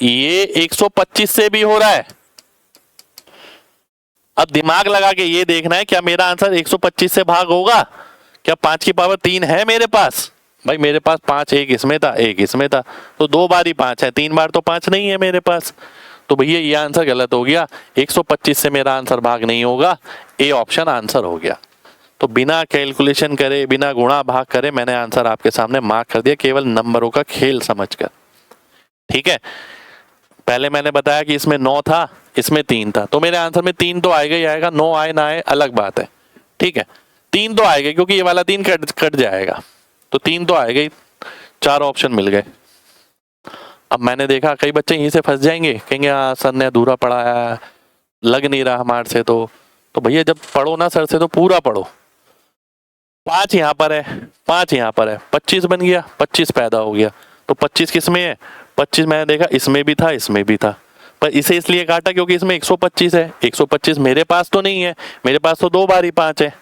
ये 125 से भी हो रहा है। अब दिमाग लगा के ये देखना है क्या मेरा आंसर 125 से भाग होगा, क्या 5 की पावर 3 है मेरे पास। भाई मेरे पास 5, एक इसमें था एक इसमें था, तो 2 बार ही 5 है, 3 बार तो 5 नहीं है मेरे पास। तो भैया ये आंसर गलत हो गया, 125 से मेरा आंसर भाग नहीं होगा, ए ऑप्शन आंसर हो गया। तो बिना कैलकुलेशन करे, बिना गुणा भाग करे मैंने आंसर आपके सामने मार्क कर दिया, केवल नंबरों का खेल समझकर। ठीक है, पहले मैंने बताया कि इसमें 9 था, इसमें 3 था, तो मेरे आंसर में 3 तो आएगा ही आएगा, 9 आए ना आए अलग बात है। ठीक है, 3 तो आएगा क्योंकि ये वाला 3 कट जाएगा, तो 3 तो आएगा ही, 4 ऑप्शन मिल गए। अब मैंने देखा कई बच्चे यहीं से फंस जाएंगे, कहेंगे हाँ सर ने अधूरा पढ़ाया, लग नहीं रहा हमारे से। तो भैया जब पढ़ो ना सर से तो पूरा पढ़ो। 5 यहाँ पर है, 5 यहाँ पर है, 25 बन गया, 25 पैदा हो गया, तो 25 किस में है, 25 मैंने देखा इसमें भी था इसमें भी था, पर इसे इसलिए काटा क्योंकि इसमें 125 है, 125 मेरे पास तो नहीं है, मेरे पास तो 2 बार ही 5 है।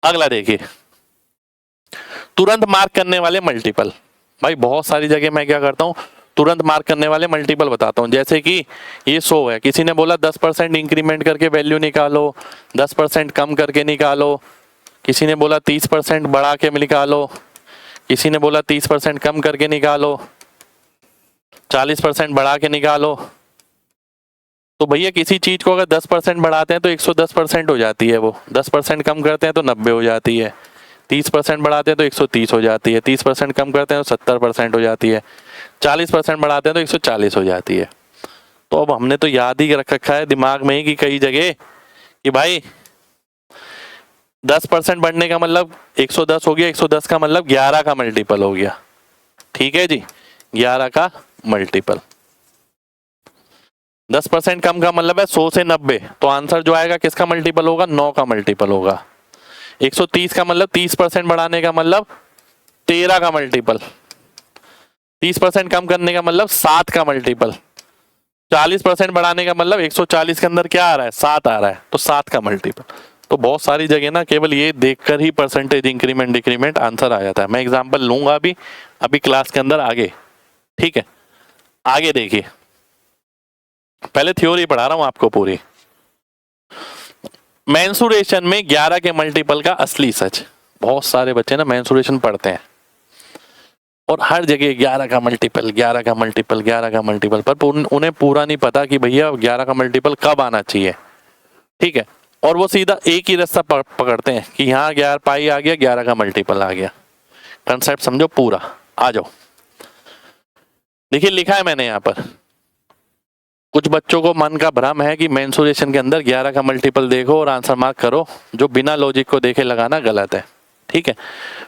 अगला देखिए, तुरंत मार्क करने वाले मल्टीपल। भाई बहुत सारी जगह मैं क्या करता हूँ, तुरंत मार्क करने वाले मल्टीपल बताता हूँ। जैसे कि ये 100 है, किसी ने बोला 10% इंक्रीमेंट करके वैल्यू निकालो, 10% कम करके निकालो, किसी ने बोला 30% बढ़ा के निकालो, किसी ने बोला 30% कम करके निकालो, 40% बढ़ा के निकालो। तो भैया किसी चीज को अगर 10% बढ़ाते हैं तो 110% हो जाती है, वो 10% कम करते हैं तो 90 हो जाती है, 30% बढ़ाते हैं तो 130 हो जाती है, 30% कम करते हैं तो 70% हो जाती है, 40% बढ़ाते हैं तो 140 हो जाती है। तो अब हमने तो याद ही रख रखा है दिमाग में ही कि कई जगह कि भाई 10% बढ़ने का मतलब 110 हो गया, 110 का मतलब 11 का मल्टीपल हो गया। ठीक है जी, 11 का मल्टीपल। 10% कम का मतलब है 100 से 90, तो आंसर जो आएगा किसका मल्टीपल होगा? 9 का मल्टीपल होगा। 130 का मतलब 30% बढ़ाने का मतलब 13 का मल्टीपल। 30% कम करने का मतलब 7 का मल्टीपल। 40% बढ़ाने का मतलब 140 के अंदर क्या आ रहा है? 7 आ रहा है, तो 7 का मल्टीपल। तो बहुत सारी जगह ना केवल ये देखकर ही परसेंटेज इंक्रीमेंट डिक्रीमेंट आंसर आ जाता है। मैं एग्जांपल लूंगा अभी क्लास के अंदर आगे। ठीक है, आगे देखिए, पहले थ्योरी पढ़ा रहा हूं आपको पूरी। मेंसुरेशन में 11 के मल्टीपल का असली सच। बहुत सारे बच्चे ना मेंसुरेशन पढ़ते हैं और हर जगह 11 का मल्टीपल, 11 का मल्टीपल, 11 का मल्टीपल, पर उन्हें पूरा नहीं पता कि भैया 11 का मल्टीपल कब आना चाहिए। ठीक है, और वो सीधा एक ही रास्ता पकड़ते हैं कि यहाँ 11 पाई आ गया, 11 का मल्टीपल आ गया। कंसेप्ट समझो पूरा। आ जाओ, देखिए लिखा है मैंने यहाँ पर। कुछ बच्चों को मन का भ्रम है कि मेंसुरेशन के अंदर 11 का मल्टीपल देखो और आंसर मार्क करो, जो बिना लॉजिक को देखे लगाना गलत है। ठीक है,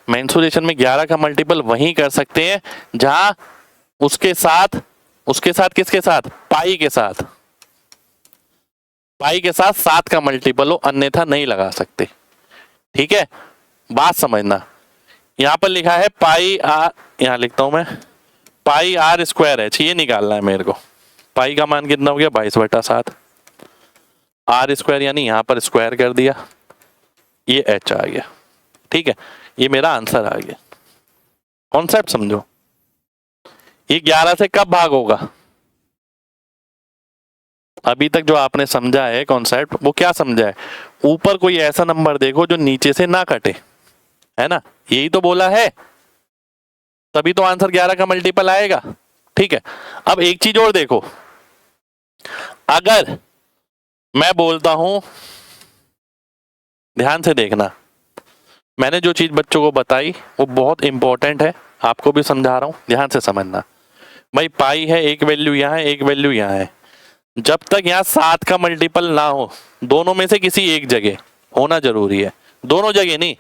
मेंसुरेशन में 11 का मल्टीपल वहीं कर सकते हैं जहां उसके साथ किसके साथ? पाई के साथ। पाई के साथ 7 का मल्टीपल हो, अन्यथा नहीं लगा सकते। ठीक है, बात समझना। यहां पर लिखा है पाई आर, यहां लिखता हूं मैं, पाई आर स्क्वायर है, ये निकालना है मेरे को। पाई का मान कितना हो गया? 22/7। आर स्क्वायर यानी यहां पर स्क्वायर कर दिया, ये एच आ गया। ठीक है, ये मेरा आंसर आ गया। कॉन्सेप्ट समझो। ये 11 से कब भाग होगा? अभी तक जो आपने समझा है कॉन्सेप्ट, वो क्या समझा है? ऊपर कोई ऐसा नंबर देखो जो नीचे से ना कटे, है ना? यही तो बोला है, तभी तो आंसर 11 का मल्टीपल आएगा। ठीक है, अब एक चीज और देखो, अगर मैं बोलता हूं, ध्यान से देखना, मैंने जो चीज बच्चों को बताई वो बहुत इंपॉर्टेंट है, आपको भी समझा रहा हूं, ध्यान से समझना। भाई पाई है, एक वैल्यू यहां है, एक वैल्यू यहां है। जब तक यहां 7 का मल्टीपल ना हो, दोनों में से किसी एक जगह होना जरूरी है, दोनों जगह नहीं।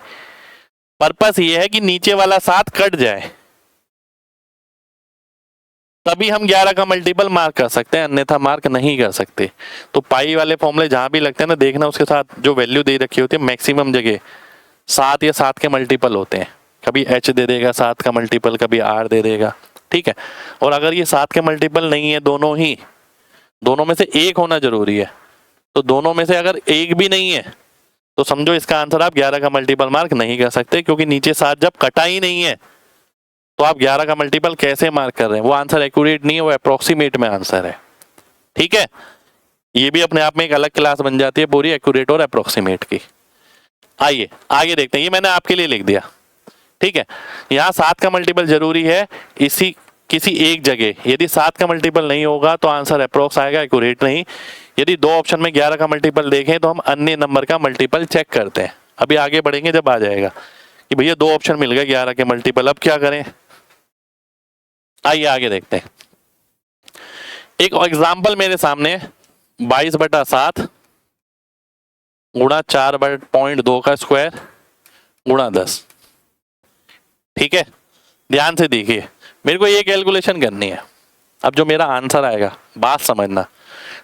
पर्पस ये है कि नीचे वाला 7 कट जाए, तभी हम 11 का मल्टीपल मार्क कर सकते हैं, अन्यथा मार्क नहीं कर सकते। तो पाई वाले फॉर्मूले जहां भी लगते हैं ना, देखना उसके साथ जो वैल्यू दे रखी होती है मैक्सिमम जगह 7 या 7 के मल्टीपल होते हैं। कभी एच दे देगा 7 का मल्टीपल, कभी आर दे देगा। ठीक है, और अगर ये 7 के मल्टीपल नहीं है, दोनों में से एक होना जरूरी है। तो दोनों में से अगर एक भी नहीं है तो समझो इसका आंसर आप 11 का मल्टीपल मार्क नहीं कर सकते, क्योंकि नीचे 7 जब कटा ही नहीं है तो आप 11 का मल्टीपल कैसे मार्क कर रहे हैं? वो आंसर एक्यूरेट नहीं है, वो अप्रोक्सीमेट में आंसर है। ठीक है, ये भी अपने आप में एक अलग क्लास बन जाती है पूरी एक्यूरेट और अप्रोक्सीमेट की। आइए आगे देखते हैं, ये मैंने आपके लिए लिख दिया। ठीक है, यहाँ 7 का मल्टीपल जरूरी है किसी एक जगह। यदि 7 का मल्टीपल नहीं होगा तो आंसर अप्रोक्स आएगा, एक्यूरेट नहीं। यदि दो ऑप्शन में 11 का मल्टीपल देखें तो हम अन्य नंबर का मल्टीपल चेक करते हैं। अभी आगे बढ़ेंगे जब आ जाएगा कि भैया दो ऑप्शन मिल गए 11 के मल्टीपल, अब क्या करें? आइए आगे देखते हैं। एक एग्जाम्पल मेरे सामने, 22/7 गुणा 4/2 का स्क्वायर गुणा 10। ठीक है, ध्यान से देखिए, मेरे को ये कैलकुलेशन करनी है। अब जो मेरा आंसर आएगा, बात समझना,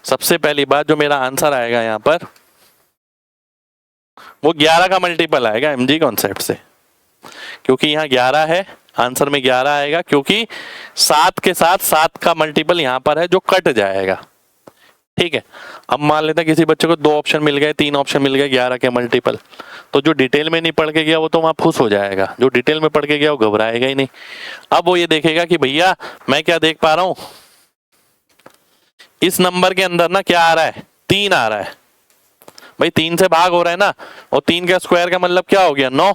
सबसे पहली बात जो मेरा आंसर आएगा यहाँ पर वो 11 का मल्टीपल आएगा एमजी कॉन्सेप्ट से, क्योंकि यहाँ 11 है, आंसर में 11 आएगा, क्योंकि 7 के साथ 7 का मल्टीपल यहाँ पर है जो कट जाएगा। ठीक है, अब मान लेते हैं किसी बच्चे को 2 ऑप्शन मिल गए, 3 ऑप्शन मिल गए 11 के मल्टीपल, तो जो डिटेल में नहीं पढ़ के गया वो तो वहां खुश हो जाएगा, जो डिटेल में पढ़ के गया वो घबराएगा ही नहीं। अब वो ये देखेगा कि भैया मैं क्या देख पा रहा हूं, इस नंबर के अंदर ना क्या आ रहा है? 3 आ रहा है। भाई 3 से भाग हो रहा है ना, और 3 का स्क्वायर का मतलब क्या हो गया? 9।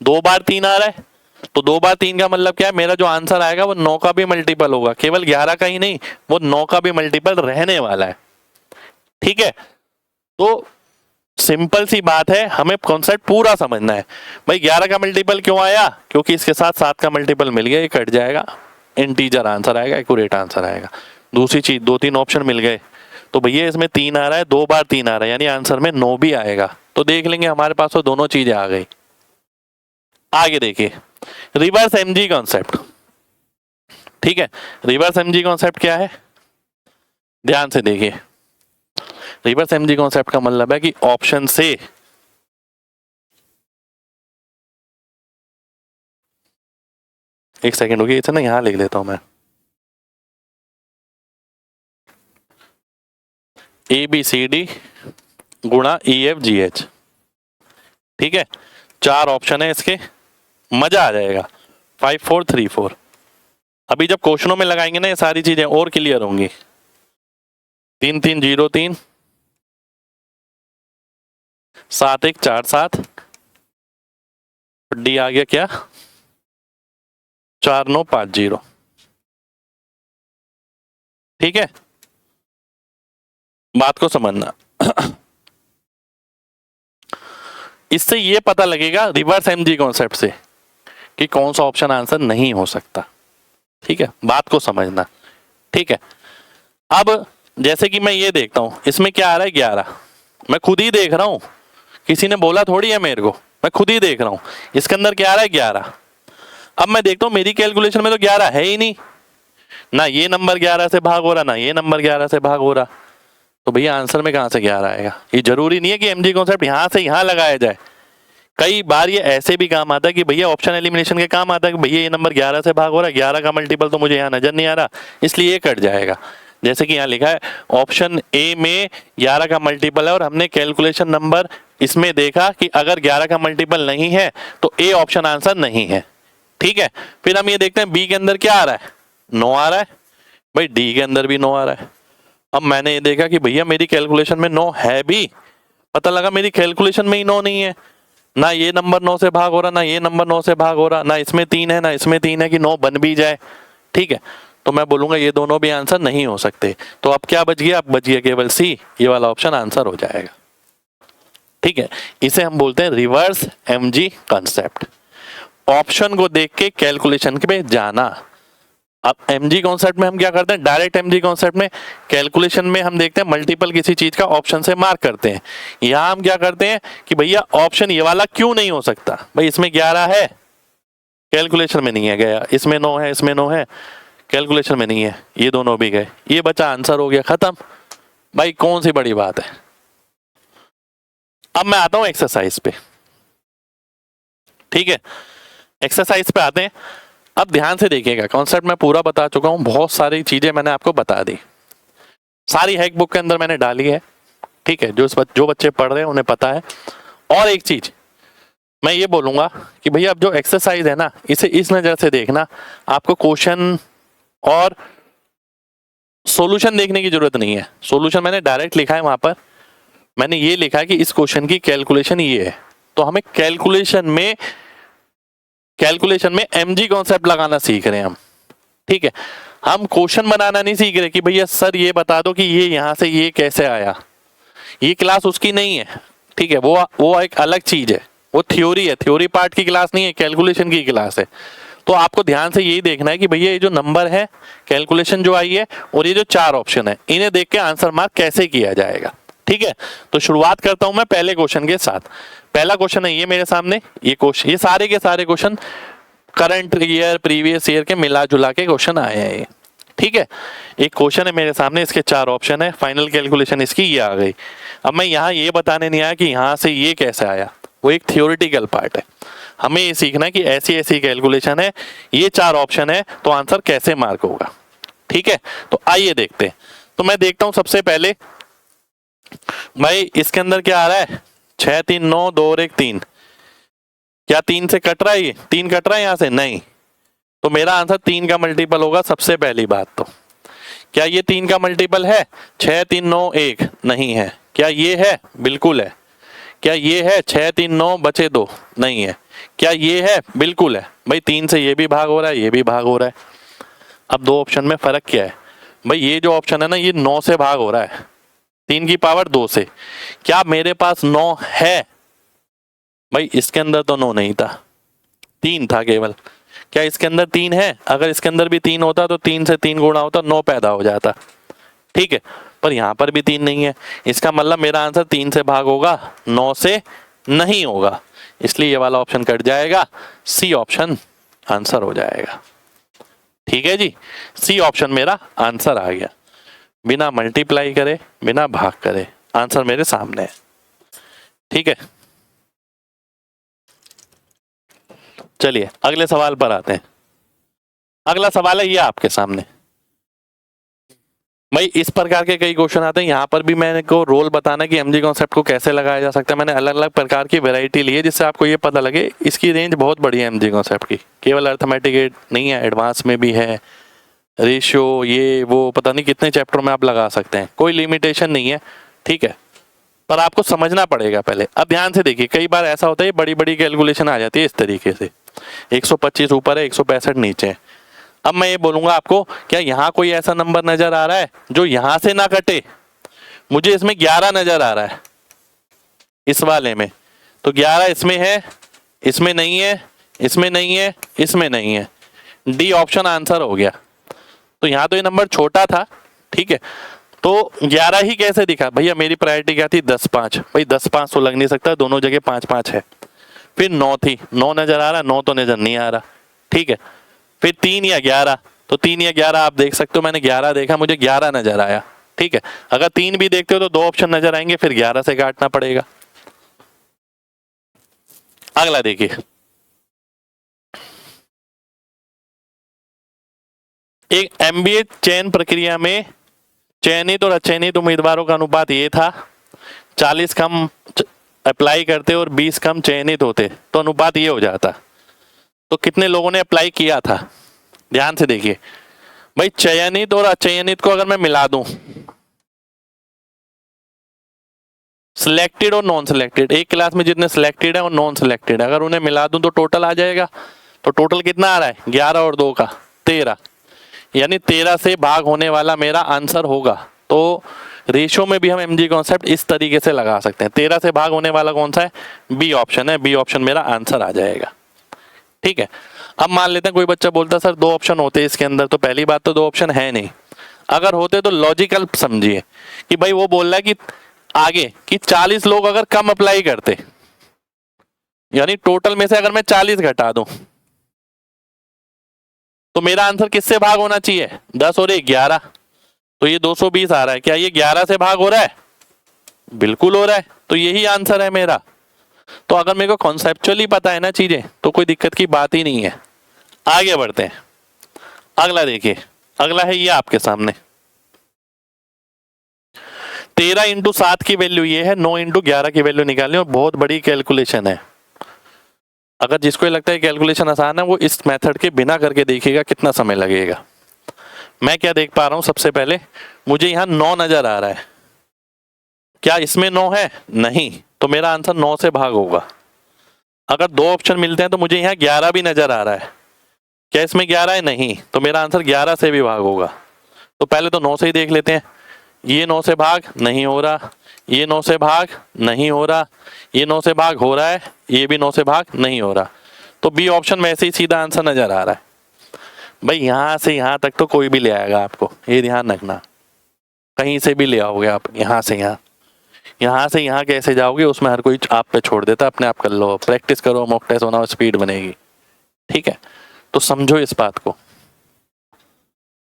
2 बार 3 आ रहा है, तो 2 बार 3 का मतलब क्या है? मेरा जो आंसर आएगा वो 9 का भी मल्टीपल होगा, केवल 11 का ही नहीं, वो 9 का भी मल्टीपल रहने वाला है। ठीक है, तो सिंपल सी बात है, हमें कॉन्सेप्ट पूरा समझना है। भाई 11 का मल्टीपल क्यों आया, क्योंकि इसके साथ 7 का मल्टीपल मिल गया, ये कट जाएगा, इंटीजर आंसर आएगा, एक्यूरेट आंसर आएगा। दूसरी चीज, 2-3 ऑप्शन मिल गए तो भैया इसमें 3 आ रहा है, 2 बार 3 आ रहा है, यानी आंसर में 9 भी आएगा। तो देख लेंगे हमारे पास तो दोनों चीजें आ गई। आगे देखिए रिवर्स एमजी कॉन्सेप्ट। ठीक है, रिवर्स एमजी कॉन्सेप्ट क्या है, ध्यान से देखिए। रिवर्स एमजी कॉन्सेप्ट का मतलब है कि ऑप्शन से एक सेकेंड रुकिए, इसे ना यहां लिख लेता हूं मैं, ABCD गुणा EFGH। ठीक है, 4 ऑप्शन है इसके, मजा आ जाएगा। 5 4 3 4। अभी जब क्वेश्चनों में लगाएंगे ना ये सारी चीजें और क्लियर होंगी। 3 3 0 3, 7 1 4 7, डी आ गया क्या 4 9 5 0। ठीक है, बात को समझना। इससे ये पता लगेगा रिवर्स एमजी कॉन्सेप्ट से कि कौन सा ऑप्शन आंसर नहीं हो सकता। ठीक है, बात को समझना। ठीक है, अब जैसे कि मैं ये देखता हूं, इसमें क्या आ रहा है 11, मैं खुद ही देख रहा हूं, किसी ने बोला थोड़ी है मेरे को, मैं खुद ही देख रहा हूं। इसके अंदर क्या आ रहा है 11। अब मैं देखता हूं मेरी कैलकुलेशन में तो 11 है ही नहीं, ना ये नंबर 11 से भाग हो रहा, ना ये नंबर 11 से भाग हो रहा, तो भैया आंसर में कहां से 11 आएगा। ये जरूरी नहीं है कि एमजी कॉन्सेप्ट यहां से यहां लगाया जाए, कई बार ये ऐसे भी काम आता है कि भैया ऑप्शन एलिमिनेशन के काम आता है कि भैया ये नंबर 11 से भाग हो रहा है, 11 का मल्टीपल तो मुझे यहाँ नजर नहीं आ रहा, इसलिए ये कट जाएगा। जैसे कि यहाँ लिखा है ऑप्शन ए में 11 का मल्टीपल है और हमने कैलकुलेशन नंबर इसमें देखा कि अगर 11 का मल्टीपल नहीं है तो ए ऑप्शन आंसर नहीं है। ठीक है, फिर हम ये देखते हैं बी के अंदर क्या आ रहा है, 9 आ रहा है, भाई डी के अंदर भी 9 आ रहा है। अब मैंने ये देखा कि भैया मेरी कैलकुलेशन में 9 है भी, पता लगा मेरी कैलकुलेशन में ही 9 नहीं है, ना ये नंबर 9 से भाग हो रहा, ना ये नंबर 9 से भाग हो रहा, ना इसमें 3 है ना इसमें 3 है कि 9 बन भी जाए। ठीक है, तो मैं बोलूंगा ये दोनों भी आंसर नहीं हो सकते। तो अब क्या बच गया, अब बच गया केवल सी, ये वाला ऑप्शन आंसर हो जाएगा। ठीक है, इसे हम बोलते हैं रिवर्स एमजी कॉन्सेप्ट, ऑप्शन को देख के कैलकुलेशन पे जाना। अब एमजी कॉन्सेप्ट में हम क्या करते हैं, डायरेक्ट एमजी कॉन्सेप्ट में कैलकुलेशन में हम देखते हैं मल्टीपल किसी चीज का ऑप्शन से मार्क करते हैं। यहां हम क्या करते हैं कि भैया ऑप्शन ये वाला क्यों नहीं हो सकता, भाई इसमें 11 है कैलकुलेशन में नहीं है गया, इसमें 9 है इसमें 9 है कैलकुलेशन में नहीं है, ये दोनों भी गए, ये बचा आंसर हो गया खत्म। भाई कौन सी बड़ी बात है। अब मैं आता हूं एक्सरसाइज पे। ठीक है, एक्सरसाइज पे आते हैं। अब ध्यान से देखिएगा, कॉन्सेप्ट मैं पूरा बता चुका हूं, बहुत सारी चीजें मैंने आपको बता दी, सारी हैक बुक के अंदर मैंने डाली है। ठीक है, जो बच्चे पढ़ रहे हैं उन्हें पता है। और एक चीज मैं ये बोलूंगा कि भैया अब जो एक्सरसाइज है ना, इसे इस नजर से देखना, आपको क्वेश्चन और सॉल्यूशन देखने की जरूरत नहीं है। सॉल्यूशन मैंने डायरेक्ट लिखा है, वहां पर मैंने ये लिखा है कि इस क्वेश्चन की कैलकुलेशन ये है, तो हमें कैलकुलेशन में एमजी कॉन्सेप्ट लगाना सीख रहे हैं हम। ठीक है, हम क्वेश्चन बनाना नहीं सीख रहे कि भैया सर ये बता दो कि ये यहां से ये कैसे आया, ये क्लास उसकी नहीं है। ठीक है, वो एक अलग चीज है, वो थ्योरी है, थ्योरी पार्ट की क्लास नहीं है, कैलकुलेशन की क्लास है। तो आपको ध्यान से यही देखना है कि भैया ये जो नंबर है, कैलकुलेशन जो आई है, और ये जो 4 ऑप्शन है, इन्हें देख के आंसर मार्क कैसे किया जाएगा। ठीक है, तो शुरुआत करता हूं मैं पहले क्वेश्चन के साथ। पहला क्वेश्चन है ये मेरे सामने, ये क्वेश्चन, ये सारे के सारे question current year previous year के मिला जुला के क्वेश्चन आए हैं ये। ठीक है, एक क्वेश्चन है मेरे सामने, इसके 4 ऑप्शन है, फाइनल कैलकुलेशन इसकी ये आ गई। अब मैं यहाँ ये बताने नहीं आया कि यहाँ से ये कैसे आया, वो एक थियोरिटिकल पार्ट है। हमें ये सीखना है कि ऐसी ऐसी कैलकुलेशन है, ये 4 ऑप्शन है, तो आंसर कैसे मार्क होगा। ठीक है, तो आइए देखते हैं। तो मैं देखता हूं सबसे पहले, भाई इसके अंदर क्या आ रहा है, 6 3 9 2 और 1 3, क्या 3 से कट रहा है, ये 3 कट रहा है यहां से, नहीं, तो मेरा आंसर 3 का मल्टीपल होगा। सबसे पहली बात तो क्या ये 3 का मल्टीपल है, 6 3 9 1 नहीं है, क्या ये है, बिल्कुल है, क्या ये है 6 3 9 बचे 2 नहीं है, क्या ये है, बिल्कुल है। भाई 3 से ये भी भाग हो रहा है, ये भी भाग हो रहा है। अब 2 ऑप्शन में फर्क क्या है, भाई ये जो ऑप्शन है ना, ये 9 से भाग हो रहा है, 3 की पावर 2 से। क्या मेरे पास 9 है? भाई इसके अंदर तो 9 नहीं था, 3 था केवल। क्या इसके अंदर 3 है? अगर इसके अंदर भी 3 होता तो 3 से 3 गुणा होता, 9 पैदा हो जाता। ठीक है, पर यहां पर भी 3 नहीं है, इसका मतलब मेरा आंसर 3 से भाग होगा, 9 से नहीं होगा, इसलिए ये वाला ऑप्शन कट जाएगा, सी ऑप्शन आंसर हो जाएगा। ठीक है जी, सी ऑप्शन मेरा आंसर आ गया, बिना मल्टीप्लाई करे, बिना भाग करे, आंसर मेरे सामने है। ठीक है, चलिए अगले सवाल पर आते हैं। अगला सवाल है ये आपके सामने। भाई इस प्रकार के कई क्वेश्चन आते हैं, यहाँ पर भी मैंने को रोल बताना कि एमजी कॉन्सेप्ट को कैसे लगाया जा सकता है। मैंने अलग अलग प्रकार की वैरायटी ली है जिससे आपको ये पता लगे इसकी रेंज बहुत बड़ी है एमजी कॉन्सेप्ट की, केवल अर्थमेटिक नहीं है, एडवांस में भी है, रेशियो ये वो पता नहीं कितने चैप्टर में आप लगा सकते हैं, कोई लिमिटेशन नहीं है। ठीक है, पर आपको समझना पड़ेगा पहले। अब ध्यान से देखिए, कई बार ऐसा होता है बड़ी बड़ी कैलकुलेशन आ जाती है इस तरीके से, 125 ऊपर है 165 नीचे है। अब मैं ये बोलूंगा आपको, क्या यहाँ कोई ऐसा नंबर नजर आ रहा है जो यहां से ना कटे? मुझे इसमें 11 नजर आ रहा है इस वाले में, तो 11 इसमें है, इसमें नहीं है, इसमें नहीं है, इसमें नहीं है, डी ऑप्शन आंसर हो गया। तो यहाँ तो ये नंबर छोटा था, ठीक है, तो 11 ही कैसे दिखा? भैया मेरी प्रायोरिटी क्या थी? 10-5, भाई 10-5 तो लग नहीं सकता, दोनों जगह 5-5 है। फिर 9 थी, 9 नजर आ रहा, 9 तो नजर नहीं आ रहा। ठीक है, फिर 3 या 11, तो 3 या 11 आप देख सकते हो, मैंने 11 देखा, मुझे 11 नजर आया। ठीक है, अगर 3 भी देखते हो तो 2 ऑप्शन नजर आएंगे, फिर 11 से काटना पड़ेगा। अगला देखिए, एक एमबीए चयन प्रक्रिया में चयनित और अचयनित उम्मीदवारों का अनुपात ये था, 40 कम अप्लाई करते और 20 कम चयनित होते तो अनुपात ये हो जाता। तो कितने लोगों ने अप्लाई किया था? ध्यान से देखिए भाई, चयनित और अचयनित को अगर मैं मिला दूं, सिलेक्टेड और नॉन सिलेक्टेड, एक क्लास में जितने सिलेक्टेड है और नॉन सिलेक्टेड है, अगर उन्हें मिला दूं तो टोटल आ जाएगा। तो टोटल कितना आ रहा है? 11 और 2 का 13, यानी 13 से भाग होने वाला मेरा आंसर होगा। तो रेशियो में भी हम एमजी कॉन्सेप्ट इस तरीके से लगा सकते हैं। 13 से भाग होने वाला कौन सा है? बी ऑप्शन है, बी ऑप्शन मेरा आंसर आ जाएगा। ठीक है, अब मान लेते हैं कोई बच्चा बोलता सर 2 ऑप्शन होते हैं इसके अंदर, तो पहली बात तो 2 ऑप्शन है नहीं, अगर होते तो लॉजिकल समझिए कि भाई वो बोल रहा है कि आगे कि 40 लोग अगर कम अप्लाई करते, यानी टोटल में से अगर मैं 40 घटा दूं तो मेरा आंसर किससे भाग होना चाहिए? 10 और 1 11, तो ये 220 आ रहा है। क्या ये 11 से भाग हो रहा है? बिल्कुल हो रहा है, तो यही आंसर है मेरा। तो अगर मेरे को कॉन्सेप्चुअली पता है ना चीजें, तो कोई दिक्कत की बात ही नहीं है। आगे बढ़ते हैं, अगला देखिए, अगला है ये आपके सामने, 13 इंटू 7 की वैल्यू ये है, 9 इंटू 11 की वैल्यू निकालनी, और बहुत बड़ी कैलकुलेशन है। अगर जिसको लगता है कैलकुलेशन आसान है वो इस मेथड के बिना करके देखिएगा कितना समय लगेगा। मैं क्या देख पा रहा हूं, सबसे पहले मुझे यहाँ 9 नजर आ रहा है, क्या इसमें 9 है? नहीं, तो मेरा आंसर 9 से भाग होगा। अगर 2 ऑप्शन मिलते हैं तो मुझे यहाँ 11 भी नजर आ रहा है, क्या इसमें 11 है? नहीं, तो मेरा आंसर 11 से भी भाग होगा। तो पहले तो 9 से ही देख लेते हैं, ये 9 से भाग नहीं हो रहा, ये 9 से भाग नहीं हो रहा, ये 9 से भाग हो रहा है, ये भी 9 से भाग नहीं हो रहा, तो बी ऑप्शन में ऐसे ही सीधा आंसर नजर आ रहा है। भाई यहां से यहां तक तो कोई भी ले आएगा, आपको ये ध्यान रखना, कहीं से भी ले आओगे आप, यहां से यहां, यहां से यहां कैसे जाओगे उसमें हर कोई आप पे छोड़ देता, अपने आप कर लो, प्रैक्टिस करो, मॉक टेस्ट होना, स्पीड बनेगी। ठीक है, तो समझो इस बात को।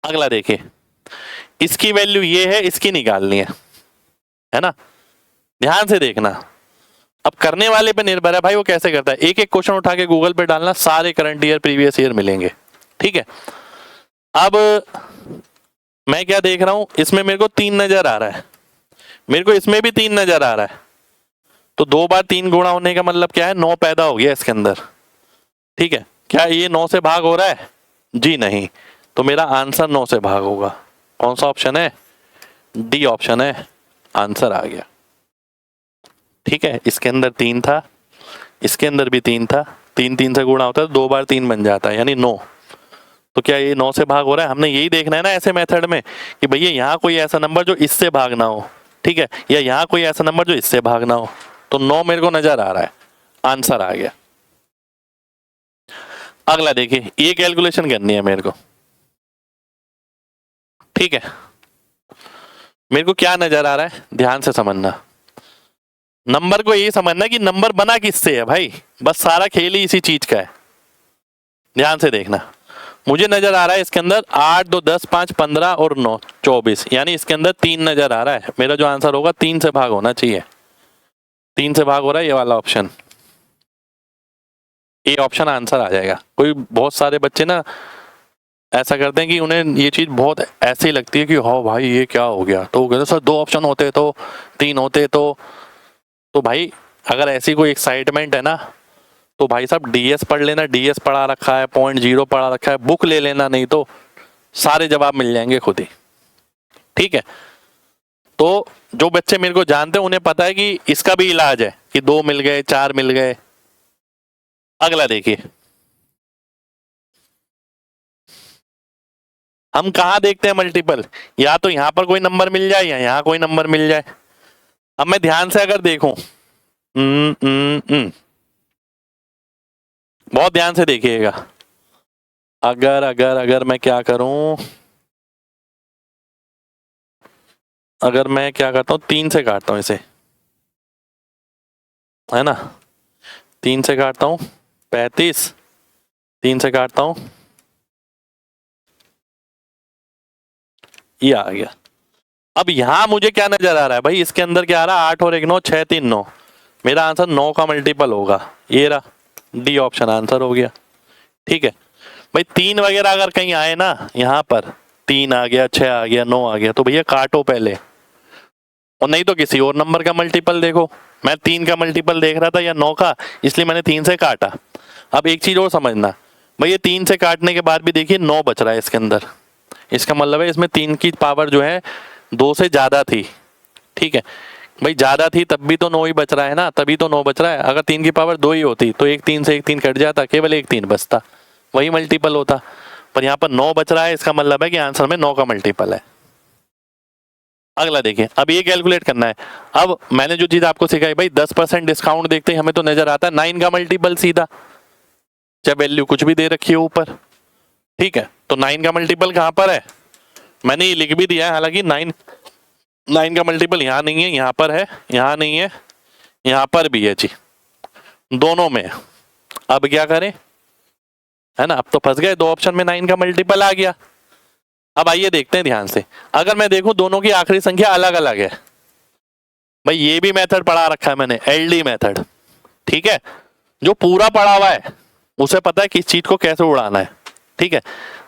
अगला देखिए, इसकी वैल्यू ये है, इसकी निकालनी है ना, ध्यान से देखना। अब करने वाले पे निर्भर है भाई, वो कैसे करता है। एक एक क्वेश्चन उठा के गूगल पे डालना, सारे करंट ईयर प्रीवियस ईयर मिलेंगे। ठीक है, अब मैं क्या देख रहा हूं, इसमें मेरे को 3 नजर आ रहा है, मेरे को इसमें भी 3 नजर आ रहा है, तो 2 बार 3 गुणा होने का मतलब क्या है? 9 पैदा हो गया इसके अंदर। ठीक है, क्या ये 9 से भाग हो रहा है? जी नहीं, तो मेरा आंसर 9 से भाग होगा। कौन सा ऑप्शन है? डी ऑप्शन है, आंसर आ गया। ठीक है, इसके अंदर 3 था, इसके अंदर भी 3 था, 3 3 से गुणा होता है, 2 बार 3 बन जाता है, यानी 9। तो क्या ये 9 से भाग हो रहा है? हमने यही देखना है ना ऐसे मेथड में कि भैया यहाँ कोई ऐसा नंबर जो इससे भाग ना हो। ठीक है, या यहाँ कोई ऐसा नंबर जो इससे भागना हो, तो 9 मेरे को नजर आ रहा है, आंसर आ गया। अगला देखिए, ये कैलकुलेशन करनी है मेरे को, ठीक है। मेरे को क्या नजर आ रहा है, ध्यान से समझना। नंबर को ये समझना कि नंबर बना किससे है भाई, बस सारा खेल ही इसी चीज का है। ध्यान से देखना, मुझे नजर आ रहा है इसके अंदर 8, 2, 10, 5, 15 और 9, 24, यानी इसके अंदर 3 नजर आ रहा है। मेरा जो आंसर होगा 3 से भाग होना चाहिए। 3 से भाग हो रहा है, ये वाला ऑप्शन, ये ऑप्शन आंसर आ जाएगा। कोई बहुत सारे बच्चे ना ऐसा करते हैं कि उन्हें ये चीज बहुत ऐसी लगती है कि हाँ भाई ये क्या हो गया, तो वो कहते सर 2 ऑप्शन होते तो, 3 होते तो भाई अगर ऐसी कोई एक्साइटमेंट है ना, तो भाई साहब डीएस पढ़ लेना, डीएस पढ़ा रखा है, 0.0 पढ़ा रखा है, बुक ले लेना, नहीं तो सारे जवाब मिल जाएंगे खुद ही, ठीक है। तो जो बच्चे मेरे को जानते हैं उन्हें पता है कि इसका भी इलाज है कि 2 मिल गए, 4 मिल गए। अगला देखिए, हम कहा देखते हैं मल्टीपल, या तो यहां पर कोई नंबर मिल जाए या यहां कोई नंबर मिल जाए। अब मैं ध्यान से अगर देखूं, बहुत ध्यान से देखिएगा, अगर अगर अगर मैं क्या करूं, अगर मैं क्या करता हूं, 3 से काटता हूं इसे, है ना, 3 से काटता हूं 35, 3 से काटता हूं, ये आ गया। अब यहां मुझे क्या नजर आ रहा है भाई, इसके अंदर क्या आ रहा है, 8 और 1 9, 6 3 9, मेरा आंसर 9 का मल्टीपल होगा, ये रहा, डी ऑप्शन आंसर हो गया, ठीक है। भाई 3 वगैरह अगर कहीं आए ना, यहाँ पर 3 आ गया, 6 आ गया, 9 आ गया, तो भैया काटो पहले, और नहीं तो किसी और नंबर का मल्टीपल देखो। मैं 3 का मल्टीपल देख रहा था या 9 का, इसलिए मैंने 3 से काटा। अब एक चीज और समझना, भाई ये 3 से काटने के बाद भी देखिए 9 बच रहा है इसके अंदर, इसका मतलब है इसमें 3 की पावर जो है 2 से ज्यादा थी, ठीक है। भाई ज्यादा थी तब भी तो 9 ही बच रहा है ना, तभी तो 9 बच रहा है। अगर 3 की पावर 2 ही होती तो एक 3 से एक 3 कट जाता, केवल एक 3 बचता, वही मल्टीपल होता। पर यहाँ पर 9 बच रहा है, इसका मतलब है कि आंसर में 9 का मल्टीपल है। अगला देखिए, अब ये कैलकुलेट करना है। अब मैंने जो चीज आपको सिखाई भाई, 10% डिस्काउंट देखते ही हमें तो नजर आता है 9 का मल्टीपल सीधा, चाहे वैल्यू कुछ भी दे रखी है ऊपर, ठीक है। तो 9 का मल्टीपल कहां पर है, मैंने ये लिख भी दिया है, हालांकि 9 का मल्टीपल यहाँ नहीं है, यहाँ पर है, यहाँ नहीं है, यहाँ पर भी है जी, दोनों में। अब क्या करें, है ना, अब तो फंस गए, 2 ऑप्शन में 9 का मल्टीपल आ गया। अब आइए देखते हैं ध्यान से, अगर मैं देखूं दोनों की आखिरी संख्या अलग अलग है, भाई ये भी मेथड पढ़ा रखा है मैंने, एलडी मेथड, ठीक है। जो पूरा पढ़ा हुआ है उसे पता है किस चीज को कैसे उड़ाना है, ठीक है।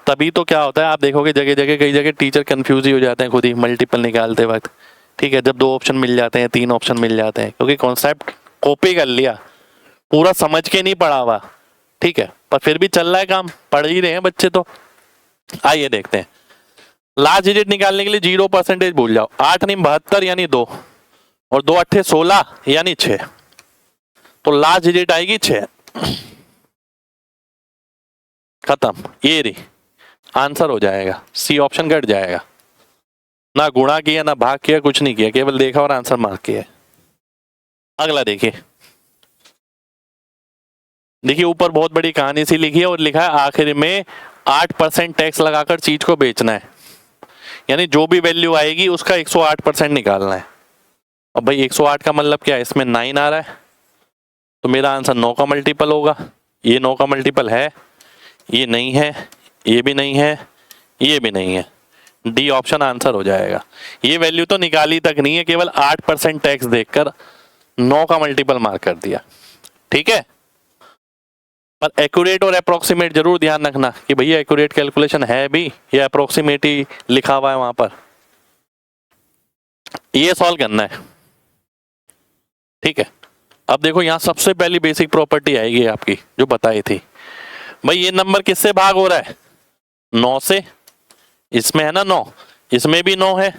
तभी तो क्या होता है, आप देखोगे जगह जगह कई जगह टीचर कंफ्यूज ही हो जाते हैं खुद ही मल्टीपल निकालते वक्त, ठीक है। जब 2 ऑप्शन मिल जाते हैं, 3 ऑप्शन मिल जाते हैं, क्योंकि कॉन्सेप्ट कॉपी कर लिया, पूरा समझ के नहीं पढ़ा हुआ, ठीक है। पर फिर भी चल रहा है काम, पढ़ ही रहे हैं बच्चे तो। आइए देखते हैं, लास्ट डिजिट निकालने के लिए 0% भूल जाओ, 8 नहीं 72 यानी 2, और 2 8 16 यानी 6, तो लास्ट डिजिट आएगी 6, खत्म, ये रही, आंसर हो जाएगा, सी ऑप्शन कट जाएगा। ना गुणा किया ना भाग किया, कुछ नहीं किया, केवल देखा और आंसर मार्क किया। अगला देखिए, देखिए ऊपर बहुत बड़ी कहानी सी लिखी है और लिखा है आखिर में 8% टैक्स लगाकर चीज को बेचना है, यानी जो भी वैल्यू आएगी उसका 108% निकालना है। अब भाई 108 का मतलब क्या है, इसमें 9 आ रहा है, तो मेरा आंसर 9 का मल्टीपल होगा। ये 9 का मल्टीपल है, ये नहीं है, ये भी नहीं है, ये भी नहीं है, डी ऑप्शन आंसर हो जाएगा। ये वैल्यू तो निकाली तक नहीं है, केवल 8% टैक्स देखकर 9 का मल्टीपल मार्क कर दिया, ठीक है। पर एक्यूरेट और अप्रोक्सीमेट जरूर ध्यान रखना कि भैया एक्यूरेट कैलकुलेशन है भी या अप्रोक्सीमेट ही लिखा हुआ है वहां पर, ये सॉल्व करना है, ठीक है। अब देखो यहां सबसे पहली बेसिक प्रॉपर्टी आएगी आपकी जो बताई थी, भाई ये नंबर किससे भाग हो रहा है, 9 से, इसमें है ना 9, इसमें भी 9 है,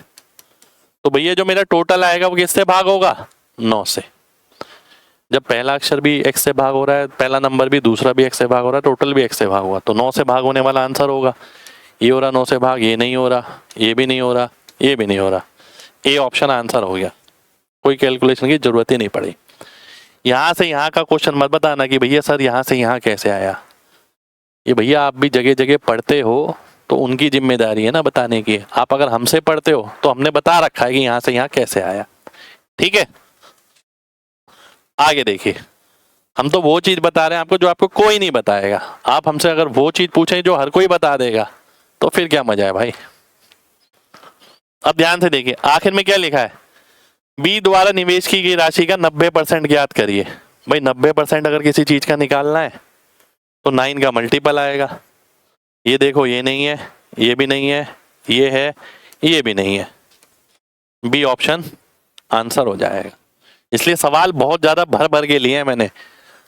तो भैया जो मेरा टोटल आएगा वो किससे भाग होगा, 9 से। जब पहला अक्षर भी x से भाग हो रहा है, पहला नंबर भी, दूसरा भी x से भाग हो रहा है, टोटल भी x से भाग हुआ, तो 9 से भाग होने वाला आंसर होगा। ये हो रहा 9 से भाग, ये नहीं हो रहा, ये भी नहीं हो रहा, ये भी नहीं हो रहा, ए ऑप्शन आंसर हो गया, कोई कैलकुलेशन की जरूरत ही नहीं पड़ी। यहाँ से यहाँ का क्वेश्चन मत बताना कि भैया सर यहाँ से यहाँ कैसे आया। ये भैया आप भी जगह जगह पढ़ते हो तो उनकी जिम्मेदारी है ना बताने की। आप अगर हमसे पढ़ते हो तो हमने बता रखा है कि यहाँ से यहाँ कैसे आया। ठीक है, आगे देखिए, हम तो वो चीज बता रहे हैं आपको जो आपको कोई नहीं बताएगा। आप हमसे अगर वो चीज पूछें जो हर कोई बता देगा तो फिर क्या मजा है भाई। अब ध्यान से देखिए, आखिर में क्या लिखा है, बी द्वारा निवेश की गई राशि का 90% ज्ञात करिए। भाई 90% अगर किसी चीज का निकालना है तो 9 का मल्टीपल आएगा। ये देखो, ये नहीं है, ये भी नहीं है, ये है, ये भी नहीं है। बी ऑप्शन आंसर हो जाएगा। इसलिए सवाल बहुत ज्यादा भर भर के लिए हैं मैंने।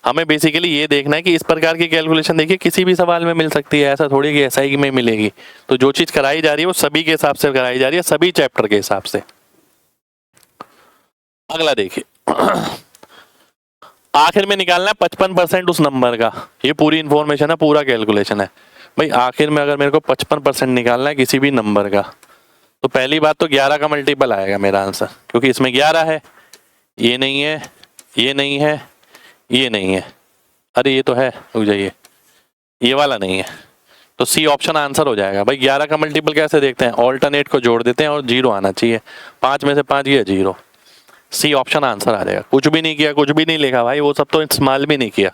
हमें बेसिकली ये देखना है कि इस प्रकार की कैलकुलेशन देखिए किसी भी सवाल में मिल सकती है, ऐसा थोड़ी कि एसआई में मिलेगी। तो जो चीज कराई जा रही है वो सभी के हिसाब से कराई जा रही है, सभी चैप्टर के हिसाब से। अगला देखिए, आखिर में निकालना है 55% उस नंबर का। ये पूरी इंफॉर्मेशन है, पूरा कैलकुलेशन है। भाई आखिर में अगर मेरे को 55% निकालना है किसी भी नंबर का तो पहली बात तो 11 का मल्टीपल आएगा मेरा आंसर, क्योंकि इसमें 11 है, ये नहीं है, ये नहीं है, ये नहीं है, अरे ये तो है, रुक जाइए, ये वाला नहीं है, तो सी ऑप्शन आंसर हो जाएगा। भाई 11 का मल्टीपल कैसे देखते हैं, ऑल्टरनेट को जोड़ देते हैं और 0 आना चाहिए। 5 में से 5 गया 0, सी ऑप्शन आंसर आ जाएगा। कुछ भी नहीं किया, कुछ भी नहीं लिखा भाई, वो सब तो इस्तेमाल भी नहीं किया।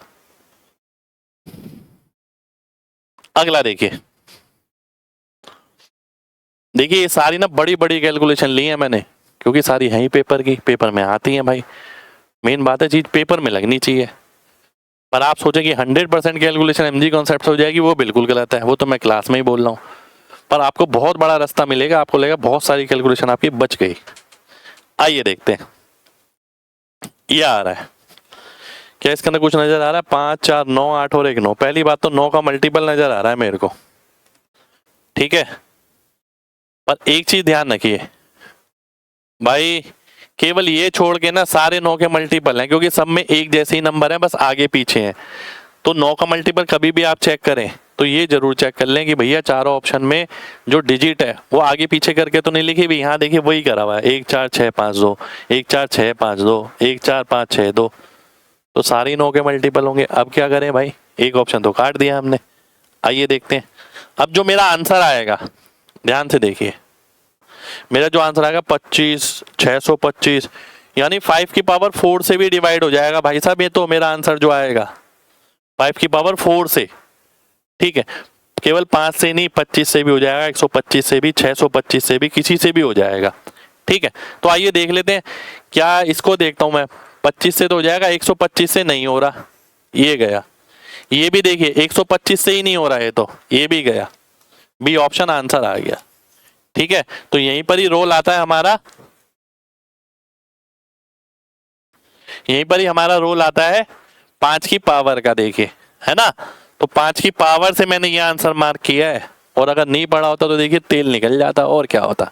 अगला देखिए, देखिए ये सारी ना बड़ी बड़ी कैलकुलेशन ली है मैंने, क्योंकि सारी है ही पेपर की, पेपर में आती हैं भाई। मेन बात है चीज पेपर में लगनी चाहिए। पर आप सोचें कि 100% कैलकुलेशन एमजी कॉन्सेप्ट हो जाएगी, वो बिल्कुल गलत है। वो तो मैं क्लास में ही बोल रहा हूँ, पर आपको बहुत बड़ा रास्ता मिलेगा, आपको लगेगा बहुत सारी कैलकुलेशन आपकी बच गई। आइए देखते हैं, ये आ रहा है क्या, इसके अंदर कुछ नजर आ रहा है, 5 4 9 8 और 1 9। पहली बात तो 9 का मल्टीपल नजर आ रहा है मेरे को, ठीक है। पर एक चीज ध्यान रखिए भाई, केवल ये छोड़ के ना सारे 9 के मल्टीपल हैं, क्योंकि सब में एक जैसे ही नंबर है, बस आगे पीछे हैं। तो 9 का मल्टीपल कभी भी आप चेक करें तो ये जरूर चेक कर लें कि भैया चारों ऑप्शन में जो डिजिट है वो आगे पीछे करके तो नहीं लिखी भी। यहाँ देखिए वही करा हुआ है, 1 4 6 5 2, 1 4 6 5 2, 1 4 5 6 2, तो सारे 9 के मल्टीपल होंगे। अब क्या करें भाई, एक ऑप्शन तो काट दिया हमने। आइए देखते हैं अब जो मेरा आंसर आएगा, ध्यान से देखिए, मेरा जो आंसर आएगा 25 625, यानी 5 की पावर 4 से भी डिवाइड हो जाएगा भाई साहब। ये तो मेरा आंसर जो आएगा 5 की पावर 4 से, ठीक है। केवल 5 से नहीं, 25 से भी हो जाएगा, 125 से भी, 625 से भी, किसी से भी हो जाएगा, ठीक है। तो आइए देख लेते हैं, क्या इसको देखता हूं मैं, 25 से तो हो जाएगा, 125 से नहीं हो रहा, ये गया। ये भी देखिए 125 से ही नहीं हो रहा है, तो ये भी गया। बी ऑप्शन आंसर आ गया, ठीक है। तो यहीं पर ही रोल आता है हमारा, यहीं पर ही हमारा रोल आता है 5 की पावर का, देखिए है ना। तो 5 की पावर से मैंने ये आंसर मार्क किया है, और अगर नहीं पढ़ा होता तो देखिए तेल निकल जाता, और क्या होता।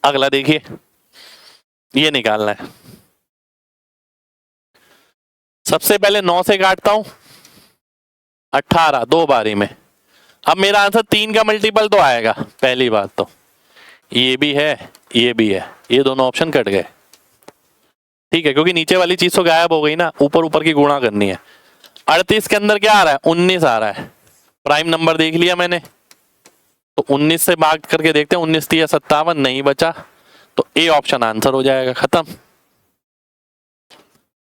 अगला देखिए, ये निकालना है। सबसे पहले 9 से काटता हूं, 18 दो बारी में। अब मेरा आंसर 3 का मल्टीपल तो आएगा, पहली बात तो ये भी है, ये भी है, ये दोनों ऑप्शन कट गए, ठीक है, क्योंकि नीचे वाली चीज तो गायब हो गई ना, ऊपर ऊपर की गुणा करनी है। 38 के अंदर क्या आ रहा है, 19 आ रहा है, प्राइम नंबर देख लिया मैंने, तो 19 से भाग करके देखते हैं, 19 3 57, नहीं बचा, तो ए ऑप्शन आंसर हो जाएगा, खत्म।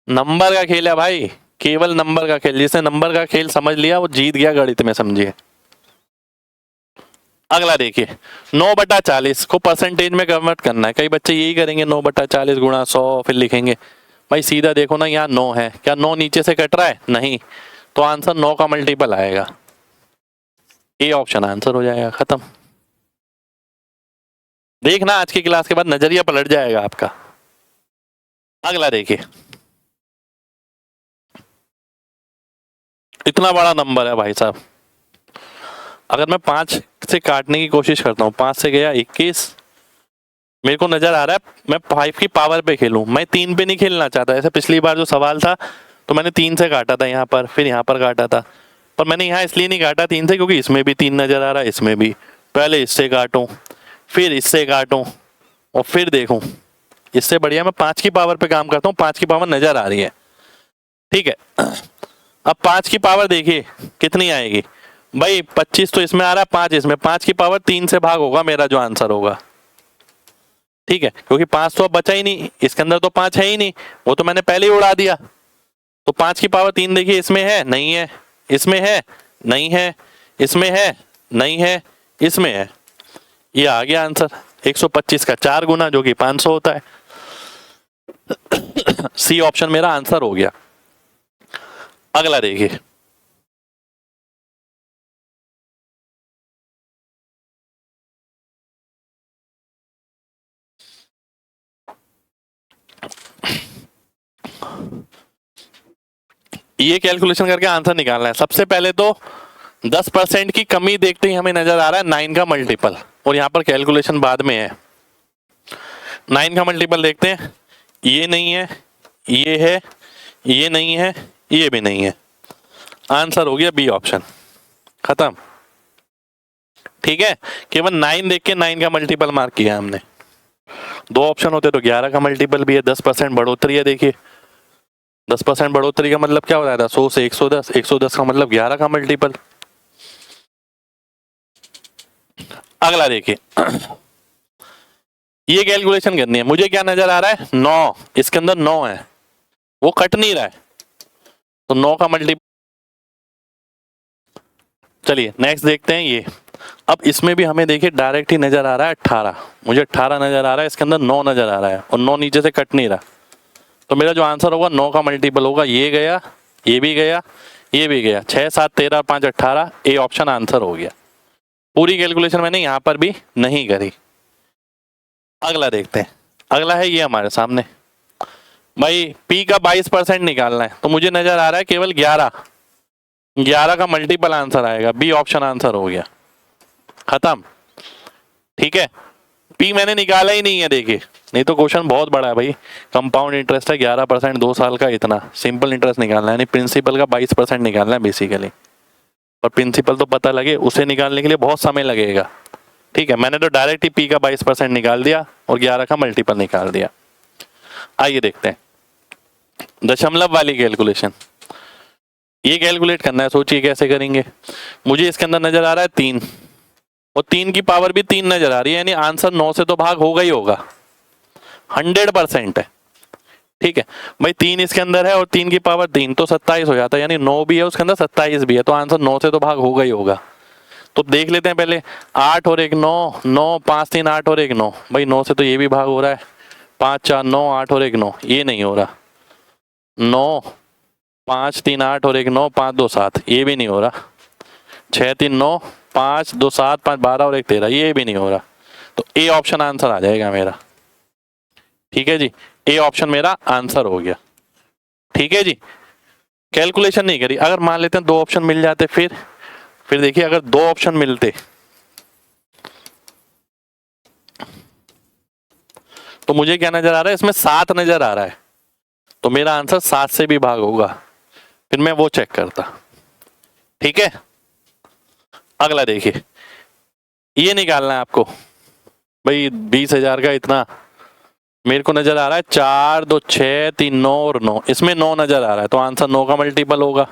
नंबर का खेल है भाई, केवल नंबर का खेल, जिसने नंबर का खेल समझ लिया वो जीत गया गणित में, समझिए। अगला देखिए, 9/40 को परसेंटेज में कन्वर्ट करना है। कई बच्चे यही करेंगे, 9/40 गुणा 100, फिर लिखेंगे। भाई सीधा देखो ना, यहाँ 9 है, क्या 9 नीचे से कट रहा है, नहीं, तो आंसर 9 का मल्टीपल आएगा, ए ऑप्शन आंसर हो जाएगा, खत्म। देखना आज की क्लास के बाद नजरिया पलट जाएगा आपका। अगला देखिए, इतना बड़ा नंबर है भाई साहब, अगर मैं 5 से काटने की कोशिश करता हूँ, 5 से गया 21, मेरे को नजर आ रहा है मैं 5 की पावर पे खेलूं, मैं 3 पे नहीं खेलना चाहता। ऐसे पिछली बार जो सवाल था तो मैंने 3 से काटा था यहाँ पर, फिर यहाँ पर काटा था, पर मैंने यहाँ इसलिए नहीं काटा 3 से क्योंकि इसमें भी 3 नजर आ रहा है, इसमें भी। पहले इससे काटूं, फिर इससे काटूं, और फिर देखूं, इससे बढ़िया मैं 5 की पावर पे काम करता हूँ, 5 की पावर नजर आ रही है, ठीक है। अब 5 की पावर देखिए कितनी आएगी भाई, 25 तो इसमें आ रहा है, 5 इसमें, 5 की पावर 3 से भाग होगा मेरा जो आंसर होगा, ठीक है, क्योंकि 5 तो अब बचा ही नहीं, इसके अंदर तो 5 है ही नहीं, वो तो मैंने पहले ही उड़ा दिया। तो 5 की पावर 3 देखिए, इसमें है नहीं है, इसमें है नहीं है, इसमें है नहीं है, इसमें है, ये आ गया आंसर 125 का 4 गुना, जो कि 500 होता है। सी ऑप्शन मेरा आंसर हो गया। अगला देखिए, ये कैलकुलेशन करके आंसर निकालना है। सबसे पहले तो 10% की कमी देखते ही हमें नजर आ रहा है 9 का मल्टीपल, और यहां पर कैलकुलेशन बाद में है। 9 का मल्टीपल देखते हैं, ये नहीं है, ये है, ये नहीं है, ये भी नहीं है, आंसर हो गया बी ऑप्शन, खत्म। ठीक है, केवल 9 देख के 9 का मल्टीपल मार्क किया हमने। 2 ऑप्शन होते तो 11 का मल्टीपल भी है, 10% बढ़ोतरी है, देखिए 10% बढ़ोतरी का मतलब क्या हो रहा था, 100 से 110, 110 का मतलब 11 का मल्टीपल। अगला देखिए, ये कैलकुलेशन करनी है, मुझे क्या नजर आ रहा है 9, इसके अंदर 9 है, वो कट नहीं रहा है, तो 9 का मल्टीपल। चलिए नेक्स्ट देखते हैं ये। अब इसमें भी हमें देखिए डायरेक्ट ही नजर आ रहा है 18, मुझे 18 नजर आ रहा है, इसके अंदर 9 नजर आ रहा है, और 9 नीचे से कट नहीं रहा, तो मेरा जो आंसर होगा 9 का मल्टीपल होगा, ये गया, ये भी गया, ये भी गया, 6 7 13 5 18, ए ऑप्शन आंसर हो गया। पूरी कैलकुलेशन मैंने यहां पर भी नहीं करी। अगला देखते हैं, अगला है ये हमारे सामने, भाई पी का 22% निकालना है, तो मुझे नजर आ रहा है केवल 11 का मल्टीपल आंसर आएगा, बी ऑप्शन आंसर हो गया, खत्म। ठीक है, पी मैंने निकाला ही नहीं है, देखिए, नहीं तो क्वेश्चन बहुत बड़ा है भाई। कंपाउंड इंटरेस्ट है 11%, 2 साल का, इतना सिंपल इंटरेस्ट निकालना है, यानी प्रिंसिपल का 22% निकालना है बेसिकली, और प्रिंसिपल तो पता लगे, उसे निकालने के लिए बहुत समय लगेगा। ठीक है, मैंने तो डायरेक्ट ही पी का 22% निकाल दिया और 11 का मल्टीपल निकाल दिया। आइए देखते हैं दशमलव वाली कैलकुलेशन, ये कैलकुलेट करना है, सोचिए कैसे करेंगे। मुझे इसके अंदर नजर आ रहा है 3, और 3 की पावर भी 3 नजर आ रही है, यानी आंसर 9 से तो भाग होगा ही होगा, 100% है। ठीक है भाई, 3 इसके अंदर है और 3 की पावर 3 तो 27 हो जाता है, यानी 9 भी है उसके अंदर, 27 भी है, तो आंसर 9 से तो भाग होगा ही होगा। तो देख लेते हैं पहले, 8 और 1 9, 9 5 3 8 और 1 9, भाई 9 से तो ये भी भाग हो रहा है, 5 4 9 8 और 1 9, ये नहीं हो रहा, 9 5 3 8 और 1 9, 5 2 7, ये भी नहीं हो रहा, 6 3 9 5 2 7 5 12 और 1 13, ये भी नहीं हो रहा, तो ए ऑप्शन आंसर आ जाएगा मेरा। ठीक है जी, ए ऑप्शन मेरा आंसर हो गया। ठीक है जी, कैलकुलेशन नहीं करी, अगर मान लेते हैं 2 ऑप्शन मिल जाते, फिर देखिए अगर 2 ऑप्शन मिलते तो मुझे क्या नजर आ रहा है, इसमें 7 नजर आ रहा है, तो मेरा आंसर 7 से भी भाग होगा, फिर मैं वो चेक करता। ठीक है, अगला देखिए, ये निकालना है आपको भाई, 20,000 का इतना मेरे को नजर आ रहा है, 4 2 6 3 9 और 9, इसमें 9 नजर आ रहा है, तो आंसर 9 का मल्टीपल होगा।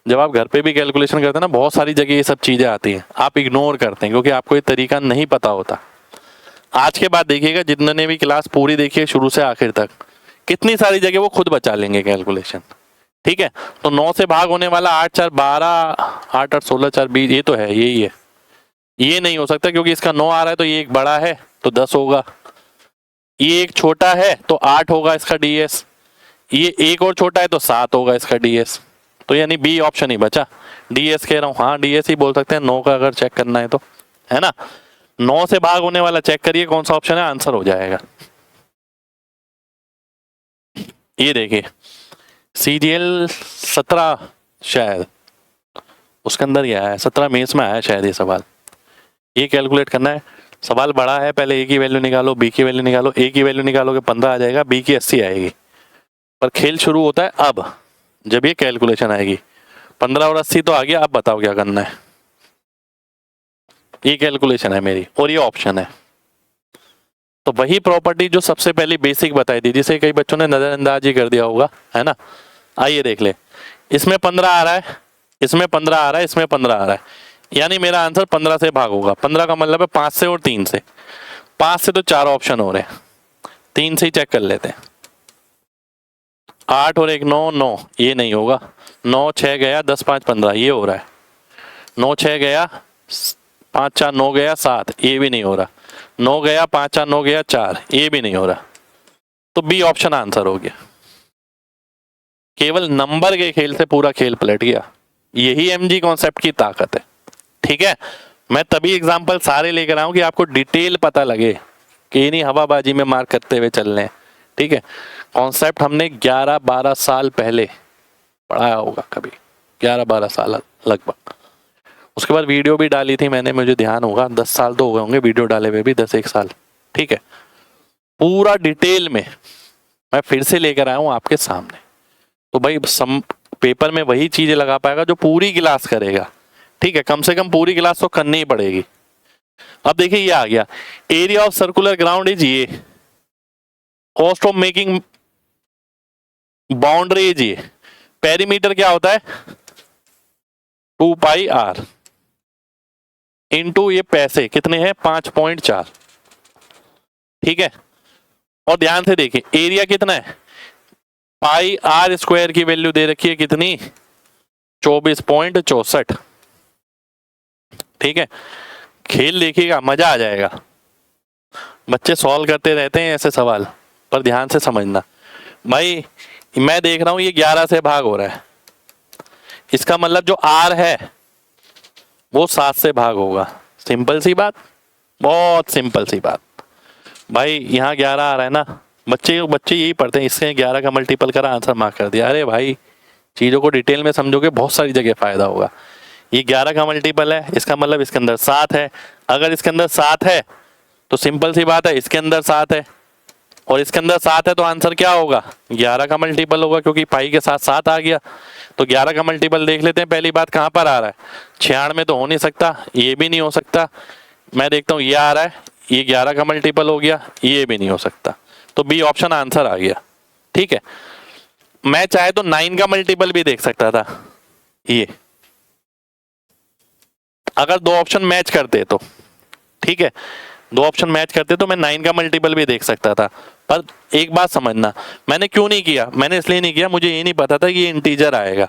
जब आप घर पे भी कैलकुलेशन करते हैं ना, बहुत सारी जगह ये सब चीजें आती हैं, आप इग्नोर करते हैं क्योंकि आपको ये तरीका नहीं पता होता। आज के बाद देखिएगा, जितने भी क्लास पूरी देखिए शुरू से आखिर तक, कितनी सारी जगह वो खुद बचा लेंगे कैलकुलेशन। ठीक है, तो 9 से भाग होने वाला 8 4 12, 8 8 16 4 20, ये तो है, यही है, ये नहीं हो सकता क्योंकि इसका 9 आ रहा है, तो ये एक बड़ा है तो 10 होगा, ये एक छोटा है तो 8 होगा इसका डीएस, ये एक और छोटा है तो 7 होगा इसका डीएस, तो यानी बी ऑप्शन ही बचा। डीएस कह रहा हूँ, हाँ डीएस ही बोल सकते हैं, 9 का अगर चेक करना है तो, है ना। 9 से भाग होने वाला चेक करिए कौन सा ऑप्शन है, आंसर हो जाएगा। ये देखिए सीजीएल 17, शायद उसके अंदर ही आया है, 17 मेंस में आया है शायद ये सवाल। ये कैलकुलेट करना है, सवाल बड़ा है, पहले ए की वैल्यू निकालो, बी की वैल्यू निकालो, ए की वैल्यू निकालोगे 15 आ जाएगा, बी की 80 आएगी, पर खेल शुरू होता है अब जब ये कैलकुलेशन आएगी। 15 और 80 तो आ गया, अब बताओ क्या करना है। ये कैलकुलेशन है मेरी और ये ऑप्शन है, तो वही प्रॉपर्टी जो सबसे पहली बेसिक बताई थी, जिसे कई बच्चों ने नजरअंदाज ही कर दिया होगा, है ना। आइए देख ले, इसमें 15 आ रहा है, इसमें 15 आ रहा है, इसमें 15 आ रहा है, यानी मेरा आंसर 15 से भाग होगा। 15 का मतलब है 5 से और 3 से। 5 से तो 4 ऑप्शन हो रहे हैं, 3 से ही चेक कर लेते हैं। 8 और 1 9, 9 ये नहीं होगा। 9 6 गया, 10 5 15 ये हो रहा है। 9 6 गया, 5 4 9 गया 7, ये भी नहीं हो रहा। 9 गया, 5 4 9 गया 4, ये भी नहीं हो रहा। तो बी ऑप्शन आंसर हो गया। केवल नंबर के खेल से पूरा खेल पलट गया। यही एमजी कॉन्सेप्ट की ताकत है। ठीक है, मैं तभी एग्जांपल सारे लेकर आऊं कि आपको डिटेल पता लगे, कि नहीं हवाबाजी में मार करते हुए चल रहे हैं। ठीक है, कॉन्सेप्ट हमने 11-12 साल पहले पढ़ाया होगा, कभी 11-12 साल लगभग। उसके बाद वीडियो भी डाली थी मैंने, मुझे ध्यान होगा 10 साल तो हो गए होंगे वीडियो डाले हुए भी, 10-1 साल। ठीक है, पूरा डिटेल में मैं फिर से लेकर आया हूं आपके सामने। तो भाई पेपर में वही चीजें लगा पाएगा जो पूरी क्लास करेगा। ठीक है, कम से कम पूरी क्लास तो करनी ही पड़ेगी। अब देखिए ये आ गया, area of circular ground is ये, cost of making boundary is ये, पेरीमीटर क्या होता है 2 पाई r इंटू ये पैसे कितने हैं 5.4। ठीक है, और ध्यान से देखिए एरिया कितना है, पाई r स्क्वायर की वैल्यू दे रखी है कितनी 24.64। ठीक है, खेल देखिएगा मजा आ जाएगा। बच्चे सॉल्व करते रहते हैं ऐसे सवाल, पर ध्यान से समझना। भाई मैं देख रहा हूं ये 11 से भाग हो रहा है, इसका मतलब जो r है वो 7 से भाग होगा। सिंपल सी बात, बहुत सिंपल सी बात। भाई यहाँ 11 आ रहा है ना, बच्चे यही पढ़ते हैं, इससे 11 का मल्टीपल करा आंसर मार्क कर दिया। अरे भाई चीजों को डिटेल में समझोगे बहुत सारी जगह फायदा होगा। ये 11 का मल्टीपल है, इसका मतलब इसके अंदर 7 है। अगर इसके अंदर 7 है तो सिंपल सी बात है इसके अंदर 7 है, और इसके अंदर 7 है तो आंसर क्या होगा 11 का मल्टीपल होगा, क्योंकि पाई के साथ 7 आ गया। तो 11 का मल्टीपल देख लेते हैं। पहली बात कहाँ पर आ रहा है 96 में तो हो नहीं सकता, ये भी नहीं हो सकता। मैं देखता हूँ ये आ रहा है, ये 11 का मल्टीपल हो गया, ये भी नहीं हो सकता। तो बी ऑप्शन आंसर आ गया। ठीक है, मैं चाहे तो 9 का मल्टीपल भी देख सकता था, ये अगर 2 ऑप्शन मैच करते तो। ठीक है, 2 ऑप्शन मैच करते तो मैं 9 का मल्टीपल भी देख सकता था। पर एक बात समझना, मैंने क्यों नहीं किया, मैंने इसलिए नहीं किया, मुझे ये नहीं पता था कि ये इंटीजर आएगा।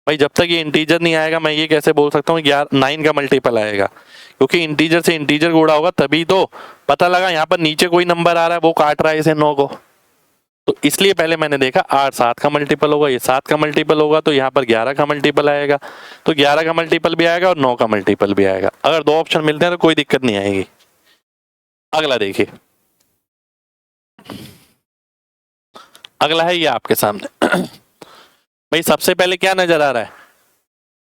भाई जब तक ये इंटीजर नहीं आएगा मैं ये कैसे बोल सकता हूँ 9 का मल्टीपल आएगा, क्योंकि इंटीजर से इंटीजर गुणा होगा तभी तो पता लगा। यहाँ पर नीचे कोई नंबर आ रहा है वो काट रहा है इसे 9 को, तो इसलिए पहले मैंने देखा 8 7 का मल्टीपल होगा, ये 7 का मल्टीपल होगा, तो यहाँ पर 11 का मल्टीपल आएगा, तो 11 का मल्टीपल भी आएगा और 9 का मल्टीपल भी आएगा। अगर 2 ऑप्शन मिलते हैं तो कोई दिक्कत नहीं आएगी। अगला देखिए, अगला है ये आपके सामने। भाई सबसे पहले क्या नजर आ रहा है,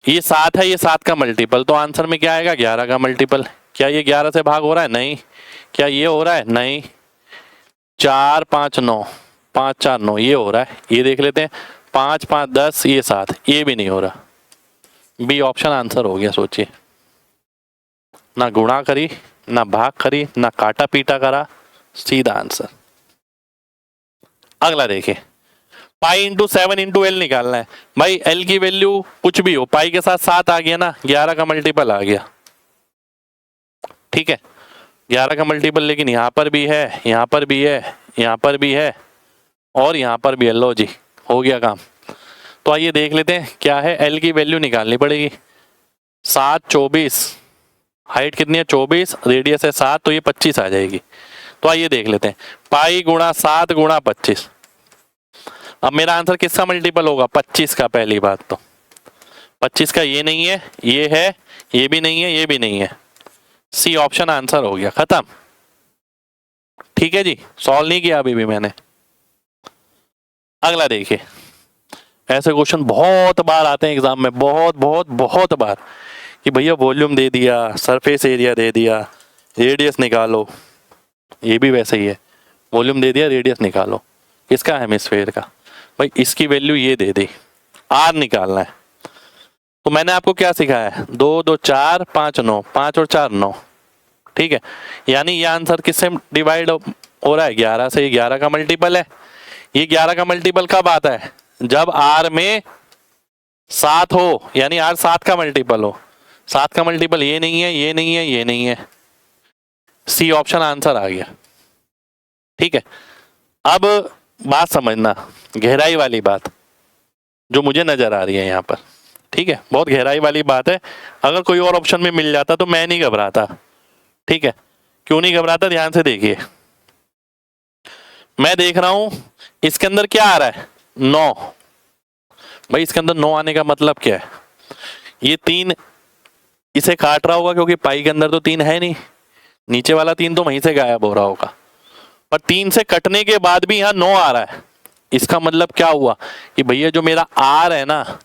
ये 7 है, ये 7 का मल्टीपल, तो आंसर में क्या आएगा 11 का मल्टीपल। क्या ये 11 से भाग हो रहा है, नहीं। क्या ये हो रहा है, नहीं। 4 5 9, 5 4 9 ये हो रहा है, ये देख लेते हैं। 5 5 10 ये 7, ये भी नहीं हो रहा। बी ऑप्शन आंसर हो गया। सोचिए, ना गुणा करी, ना भाग करी, ना काटा पीटा करा, सीधा आंसर। अगला देखिए, पाई इंटू 7 इंटू एल निकालना है। भाई एल की वैल्यू कुछ भी हो, पाई के साथ 7 आ गया ना, 11 का मल्टीपल आ गया। ठीक है, 11 का मल्टीपल, लेकिन यहाँ पर भी है, यहाँ पर भी है, यहाँ पर भी है, और यहाँ पर भी है। लो जी, हो गया काम। तो आइए देख लेते हैं क्या है, एल की वैल्यू निकालनी पड़ेगी। 7 24, हाइट कितनी है 24, रेडियस है 7, तो ये 25 आ जाएगी। तो आइए देख लेते हैं, पाई गुणा 7 गुणा 25। अब मेरा आंसर किसका मल्टीपल होगा 25 का। पहली बात तो 25 का ये नहीं है, ये है, ये भी नहीं है, ये भी नहीं है। सी ऑप्शन आंसर हो गया, खत्म। ठीक है जी, सॉल्व नहीं किया अभी भी मैंने। अगला देखिए, ऐसे क्वेश्चन बहुत बार आते हैं एग्जाम में, बहुत बहुत बहुत बार, कि भैया वॉल्यूम दे दिया, सरफेस एरिया दे दिया, रेडियस निकालो। ये भी वैसे ही है, वॉल्यूम दे दिया, रेडियस निकालो। इसका हेमिस्फीयर का, भाई इसकी वैल्यू ये दे दी, आर निकालना है। तो मैंने आपको क्या सिखाया है, 2 2 4 5 9, 5 और 4 9। ठीक है, यानी ये आंसर किससे डिवाइड हो रहा है, 11 से। ये 11 का मल्टीपल है। ये 11 का मल्टीपल कब आता है, जब R में 7 हो, यानी R 7 का मल्टीपल हो। 7 का मल्टीपल ये नहीं है, ये नहीं है, ये नहीं है। सी ऑप्शन आंसर आ गया। ठीक है, अब बात समझना, गहराई वाली बात जो मुझे नजर आ रही है यहाँ पर। ठीक है, बहुत गहराई वाली बात है। अगर कोई और ऑप्शन में मिल जाता तो मैं नहीं घबराता। ठीक है, क्यों नहीं घबराता, ध्यान से देखिए। मैं देख रहा हूं इसके अंदर क्या आ रहा है, 9। भाई इसके अंदर 9 आने का मतलब क्या है, ये 3 इसे काट रहा होगा, क्योंकि पाई के अंदर तो 3 है नहीं, नीचे वाला 3 तो वहीं से गायब हो रहा होगा। पर 3 से कटने के बाद भी यहाँ 9 आ रहा है। इसका मतलब क्या हुआ कि भैया जो मेरा R है ना,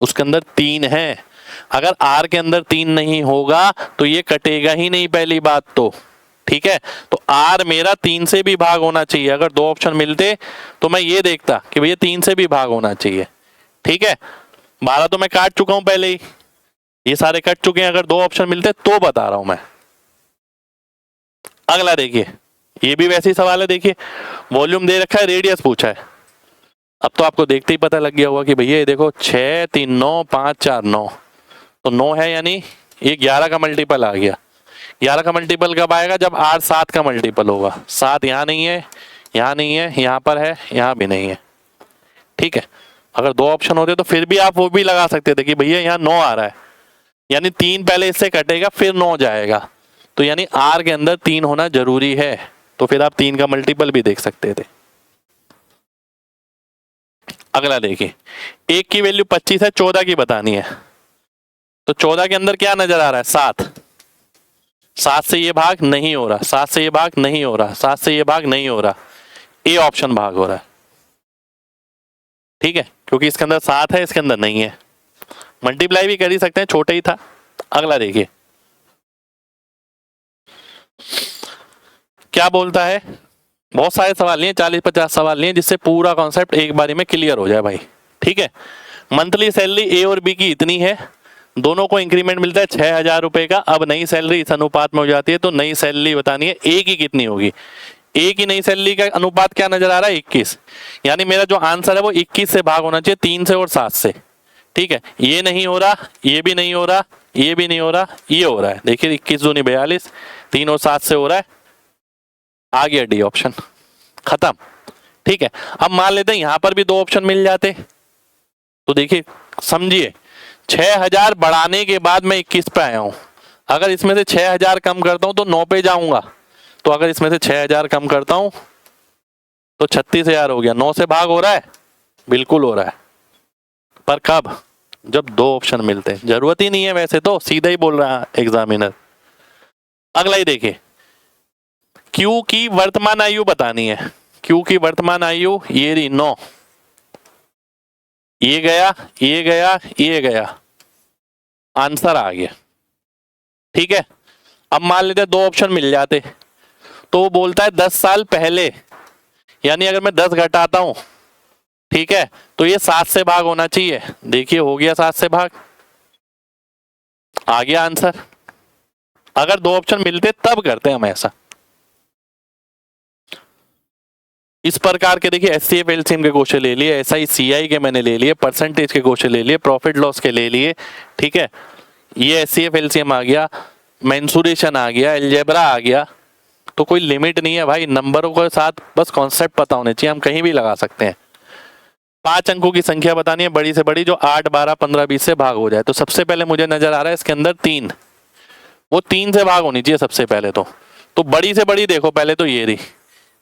उसके अंदर 3 है। अगर R के अंदर 3 नहीं होगा तो ये कटेगा ही नहीं, पहली बात तो। ठीक है, तो R मेरा 3 से भी भाग होना चाहिए। अगर 2 ऑप्शन मिलते तो मैं ये देखता कि भैया 3 से भी भाग होना चाहिए। ठीक है, 12 तो मैं काट चुका हूं पहले ही, ये सारे कट चुके हैं। अगर 2 ऑप्शन मिलते तो बता रहा हूं मैं। अगला देखिए, ये भी वैसे ही सवाल है। देखिए, वॉल्यूम दे रखा है, रेडियस पूछा है। अब तो आपको देखते ही पता लग गया होगा कि भैया ये देखो 6 3 9 5 4 9, तो 9 है, यानी ये 11 का मल्टीपल आ गया। 11 का मल्टीपल कब आएगा, जब R 7 का मल्टीपल होगा। 7 यहाँ नहीं है, यहाँ नहीं है, यहाँ पर है, यहाँ भी नहीं है। ठीक है, अगर 2 ऑप्शन होते तो फिर भी आप वो भी लगा सकते थे कि भैया यहाँ 9 आ रहा है, यानी 3 पहले इससे कटेगा फिर 9 जाएगा, तो यानी R के अंदर 3 होना जरूरी है। तो फिर आप 3 का मल्टीपल भी देख सकते थे। अगला देखिए, 1 की वैल्यू 25 है, 14 की बतानी है। तो 14 के अंदर क्या नजर आ रहा है, 7। 7 से ये भाग नहीं हो रहा, 7 से ये भाग नहीं हो रहा, 7 से ये भाग नहीं हो रहा, ए ऑप्शन भाग हो रहा है। ठीक है, क्योंकि इसके अंदर 7 है, इसके अंदर नहीं है। मल्टीप्लाई भी कर ही सकते हैं, छोटा ही था। अगला देखिए क्या बोलता है। बहुत सारे सवाल लिए, 40-50 सवाल लिए, जिससे पूरा कॉन्सेप्ट एक बारी में क्लियर हो जाए भाई। ठीक है, मंथली सैलरी ए और बी की इतनी है, दोनों को इंक्रीमेंट मिलता है 6,000 रुपए का। अब नई सैलरी इस अनुपात में हो जाती है, तो नई सैलरी बतानी है ए की कितनी होगी। ए की नई सैलरी का अनुपात क्या नजर आ रहा है, 21। यानी मेरा जो आंसर है वो 21 से भाग होना चाहिए, 3 से और 7 से। ठीक है, ये नहीं हो रहा, ये भी नहीं हो रहा, ये भी नहीं हो रहा, ये हो रहा है। देखिए 21 दूनी 42, 3 और 7 से हो रहा है, आ गया डी ऑप्शन, खत्म। ठीक है, अब मान लेते हैं यहां पर भी 2 ऑप्शन मिल जाते, तो देखिए समझिए, 6,000 बढ़ाने के बाद मैं 21 पे आया हूं। अगर इसमें से 6,000 कम करता हूं तो 9 पे जाऊंगा। तो अगर इसमें से 6,000 कम करता हूं तो 36,000 हो गया। 9 से भाग हो रहा है, बिल्कुल हो रहा है, पर कब, जब 2 ऑप्शन मिलते हैं। जरूरत ही नहीं है वैसे तो, सीधा ही बोल रहा है एग्जामिनर। अगला ही देखिए, क्यू की वर्तमान आयु बतानी है। क्यू की वर्तमान आयु ये रही 9, ये गया, ये गया, ये गया, आंसर आ गया। ठीक है, अब मान लेते हैं 2 ऑप्शन मिल जाते, तो वो बोलता है 10 साल पहले, यानी अगर मैं 10 घटाता हूं, ठीक है, तो ये 7 से भाग होना चाहिए। देखिए हो गया 7 से भाग, आ गया आंसर। अगर 2 ऑप्शन मिलते तब करते हैं हम ऐसा। इस प्रकार के देखिए एचसीएफ एलसीएम के क्वेश्चन ले लिए, एसआईसीआई के मैंने ले लिए, परसेंटेज के क्वेश्चन ले लिए, प्रॉफिट लॉस के ले लिए। ठीक है, ये एचसीएफ एलसीएम आ गया, मेंसुरेशन आ गया, अलजेब्रा आ गया। तो कोई लिमिट नहीं है भाई, नंबरों के साथ बस कॉन्सेप्ट पता होने चाहिए, हम कहीं भी लगा सकते हैं। 5 अंकों की संख्या बतानी है बड़ी से बड़ी, जो 8 12 15 20 से भाग हो जाए। तो सबसे पहले मुझे नजर आ रहा है इसके अंदर 3, वो 3 से भाग होनी चाहिए सबसे पहले तो बड़ी से बड़ी देखो पहले, तो ये रही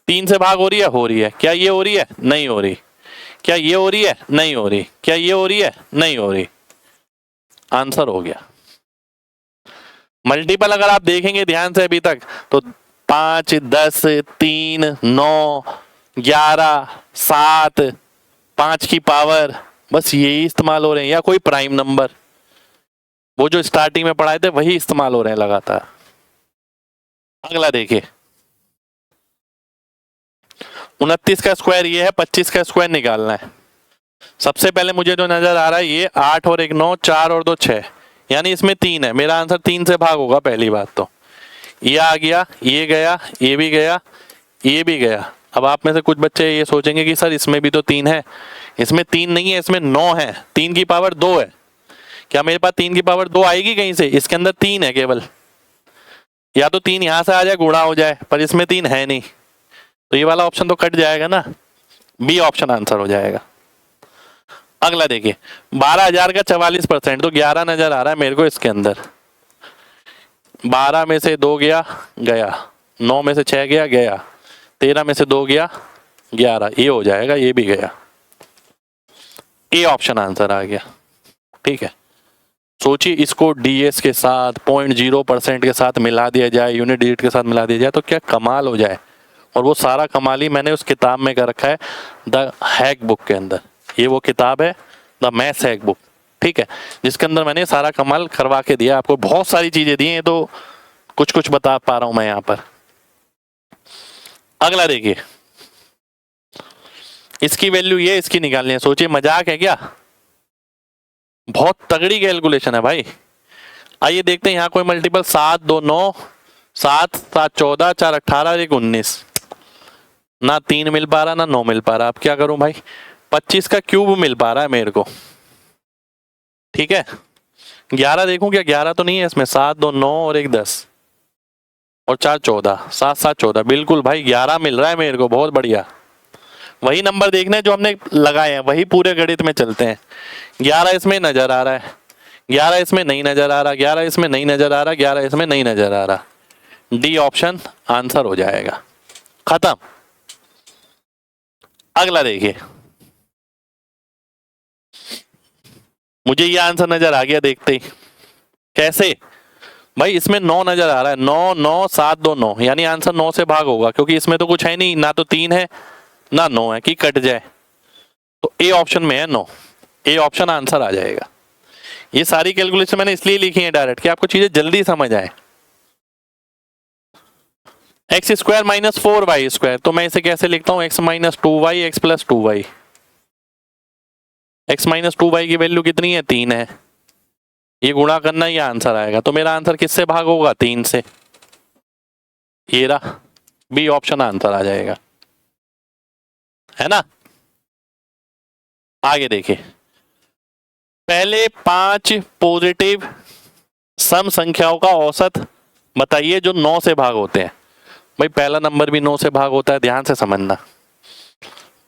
3 से भाग हो रही है, हो रही है। क्या ये हो रही है, नहीं हो रही। क्या ये हो रही है, नहीं हो रही। क्या ये हो रही है, नहीं हो रही, आंसर हो गया। मल्टीपल अगर आप देखेंगे ध्यान से अभी तक, तो 5 10 3 9 11 7 5 की पावर, बस यही इस्तेमाल हो रहे हैं, या कोई प्राइम नंबर, वो जो स्टार्टिंग में पढ़ाए थे वही इस्तेमाल हो रहे हैं लगातार। अगला देखिए, 29 का स्क्वायर ये है, 25 का स्क्वायर निकालना है। सबसे पहले मुझे जो नजर आ रहा है ये 8 और 1 9, 4 और 2 6, यानी इसमें 3 है। मेरा आंसर 3 से भाग होगा पहली बात तो। ये आ गया, ये गया, ये भी गया, ये भी गया। अब आप में से कुछ बच्चे ये सोचेंगे कि सर इसमें भी तो 3 है। इसमें 3 नहीं है, इसमें 9 है। 3 की पावर 2 है। क्या मेरे पास 3 की पावर 2 आएगी कहीं से? इसके अंदर 3 है केवल। या तो 3 यहां से आ जाए, गुणा हो जाए, पर इसमें 3 है नहीं, तो ये वाला ऑप्शन तो कट जाएगा ना। बी ऑप्शन आंसर हो जाएगा। अगला देखिए, 12,000 का 44%, तो 11 नजर आ रहा है मेरे को इसके अंदर। 12 में से 2 गया, गया। 9 में से 6 गया, गया। 13 में से 2 गया, 11। ये हो जाएगा, ये भी गया। ए ऑप्शन आंसर आ गया। ठीक है, सोचिए इसको डीएस के साथ 0.0% के साथ मिला दिया जाए, यूनिट डिजिट के साथ मिला दिया जाए, तो क्या कमाल हो जाए। और वो सारा कमाल ही मैंने उस किताब में कर रखा है, द हैक बुक के अंदर। ये वो किताब है, द मैथ्स हैक बुक। ठीक है, जिसके अंदर मैंने सारा कमाल करवा के दिया आपको। बहुत सारी चीजें दी हैं, तो कुछ कुछ बता पा रहा हूं मैं यहाँ पर। अगला देखिए, इसकी वैल्यू ये इसकी निकालनी है। सोचिए मजाक है क्या? बहुत तगड़ी कैलकुलेशन है भाई। आइए देखते हैं, यहाँ कोई मल्टीपल 7 2 9, 7 7 14, 4 18, 1 19। ना 3 मिल पा रहा, ना 9 मिल पा रहा। अब क्या करूं भाई? 25 का क्यूब मिल पा रहा है मेरे को। ठीक है, 11 देखूं क्या? 11 तो नहीं है इसमें। 7 2 9 और 1 10 और 4 14, 7 7 14। बिल्कुल भाई 11 मिल रहा है मेरे को। बहुत बढ़िया। वही नंबर देखने जो हमने लगाए हैं, वही पूरे गणित में चलते हैं। 11 इसमें नजर आ रहा है, 11 इसमें नहीं नजर आ रहा, 11 इसमें नहीं नजर आ रहा, 11 इसमें नहीं नजर आ रहा। डी ऑप्शन आंसर हो जाएगा। खत्म। अगला देखिए, मुझे ये आंसर नजर आ गया देखते ही। कैसे भाई? इसमें 9 नजर आ रहा है। 9 9 7 2 9, यानी आंसर 9 से भाग होगा, क्योंकि इसमें तो कुछ है नहीं, ना तो 3 है ना 9 है कि कट जाए। तो ए ऑप्शन में है 9। ए ऑप्शन आंसर आ जाएगा। ये सारी कैलकुलेशन मैंने इसलिए लिखी है डायरेक्ट, कि आपको चीजें जल्दी समझ आए। X square minus 4 Y square, तो मैं इसे कैसे लिखता हूं? X minus 2 Y, X plus 2 Y. X minus 2 Y की वैल्यू कितनी है? 3 है। ये गुणा करना, ये आंसर आएगा। तो मेरा आंसर किससे भाग होगा? 3 से। ये रहा, बी ऑप्शन आंसर आ जाएगा, है ना। आगे देखिए, पहले 5 पॉजिटिव सम संख्याओं का औसत बताइए जो 9 से भाग होते हैं। भाई पहला नंबर भी 9 से भाग होता है, ध्यान से समझना।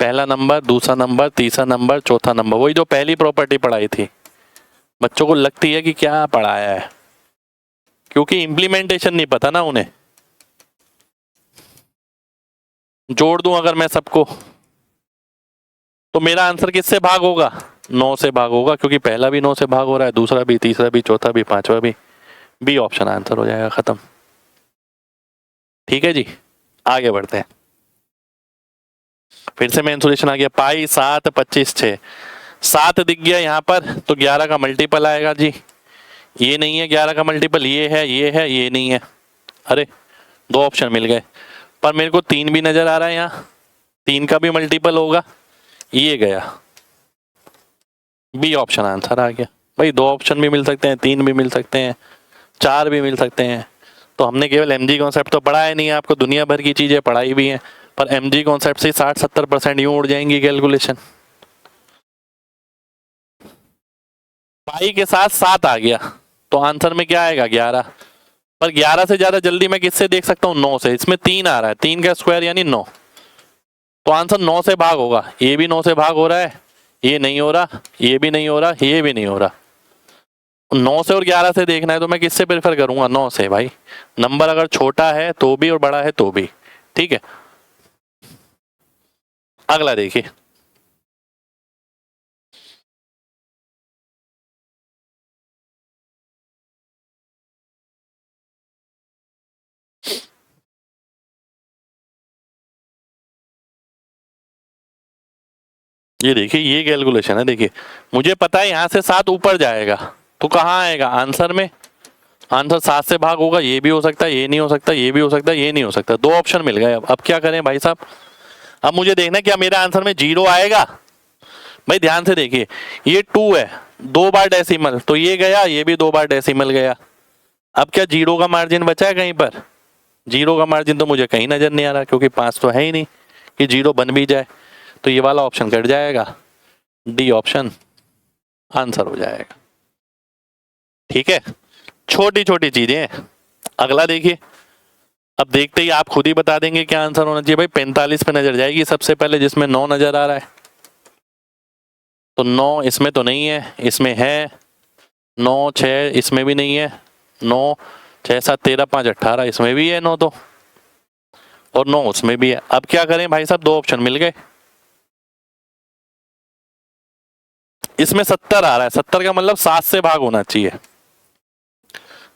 पहला नंबर, दूसरा नंबर, तीसरा नंबर, चौथा नंबर। वही जो पहली प्रॉपर्टी पढ़ाई थी, बच्चों को लगती है कि क्या पढ़ाया है, क्योंकि इंप्लीमेंटेशन नहीं पता ना उन्हें। जोड़ दूं अगर मैं सबको, तो मेरा आंसर किससे भाग होगा? 9 से भाग होगा, क्योंकि पहला भी 9 से भाग हो रहा है, दूसरा भी, तीसरा भी, चौथा भी, पांचवा भी। बी ऑप्शन आंसर हो जाएगा। खत्म। ठीक है जी, आगे बढ़ते हैं। फिर से मेंसुरेशन आ गया। पाई 7 25 6, 7 दिख गया यहाँ पर, तो 11 का मल्टीपल आएगा जी। ये नहीं है 11 का मल्टीपल, ये है, ये है, ये नहीं है। अरे 2 ऑप्शन मिल गए, पर मेरे को 3 भी नजर आ रहा है यहाँ। 3 का भी मल्टीपल होगा, ये गया। बी ऑप्शन आंसर आ गया। भाई 2 ऑप्शन भी मिल सकते हैं, 3 भी मिल सकते हैं, 4 भी मिल सकते हैं। तो हमने केवल एमजी कॉन्सेप्ट तो पढ़ा है नहीं, आपको दुनिया भर की चीजें पढ़ाई भी हैं, पर एमजी कॉन्सेप्ट से 60-70% यूं उड़ जाएंगी कैलकुलेशन। पाई के साथ 7 आ गया, तो आंसर में क्या आएगा? 11। पर 11 से ज्यादा जल्दी मैं किससे देख सकता हूँ? 9 से। इसमें 3 आ रहा है, 3 का स्क्वायर यानी 9, तो आंसर 9 से भाग होगा। ये भी 9 से भाग हो रहा है, ये नहीं हो रहा, ये भी नहीं हो रहा, ये भी नहीं हो रहा। 9 से और 11 से देखना है तो मैं किससे प्रेफर करूंगा? 9 से। भाई नंबर अगर छोटा है तो भी और बड़ा है तो भी। ठीक है, अगला देखिए। ये देखिए, ये कैलकुलेशन है। देखिए मुझे पता है यहाँ से 7 ऊपर जाएगा, तो कहाँ आएगा? आंसर में। आंसर 7 से भाग होगा, ये भी हो सकता है, ये नहीं हो सकता, ये भी हो सकता है, ये नहीं हो सकता। 2 ऑप्शन मिल गए। अब क्या करें भाई साहब? अब मुझे देखना है क्या मेरा आंसर में 0 आएगा। भाई ध्यान से देखिए, ये 2 है, 2 बार डेसिमल, तो ये गया, ये भी 2 बार डेसिमल गया। अब क्या 0 का मार्जिन बचा है कहीं पर? जीरो का मार्जिन तो मुझे कहीं नजर नहीं आ रहा, क्योंकि 5 तो है ही नहीं कि जीरो बन भी जाए, तो ये वाला ऑप्शन कट जाएगा, डी ऑप्शन आंसर हो जाएगा। ठीक है, छोटी छोटी चीजें हैं। अगला देखिए, अब देखते ही आप खुद ही बता देंगे क्या आंसर होना चाहिए। भाई 45 पे नजर जाएगी सबसे पहले, जिसमें 9 नजर आ रहा है, तो 9 इसमें तो नहीं है, इसमें है 9, 6 इसमें भी नहीं है, 9, 6, 7, 13, 5, 18 इसमें भी है 9 तो, और 9 उसमें भी है। अब क्या करें भाई साहब, 2 ऑप्शन मिल गए। इसमें 70 आ रहा है, 70 का मतलब 7 से भाग होना चाहिए।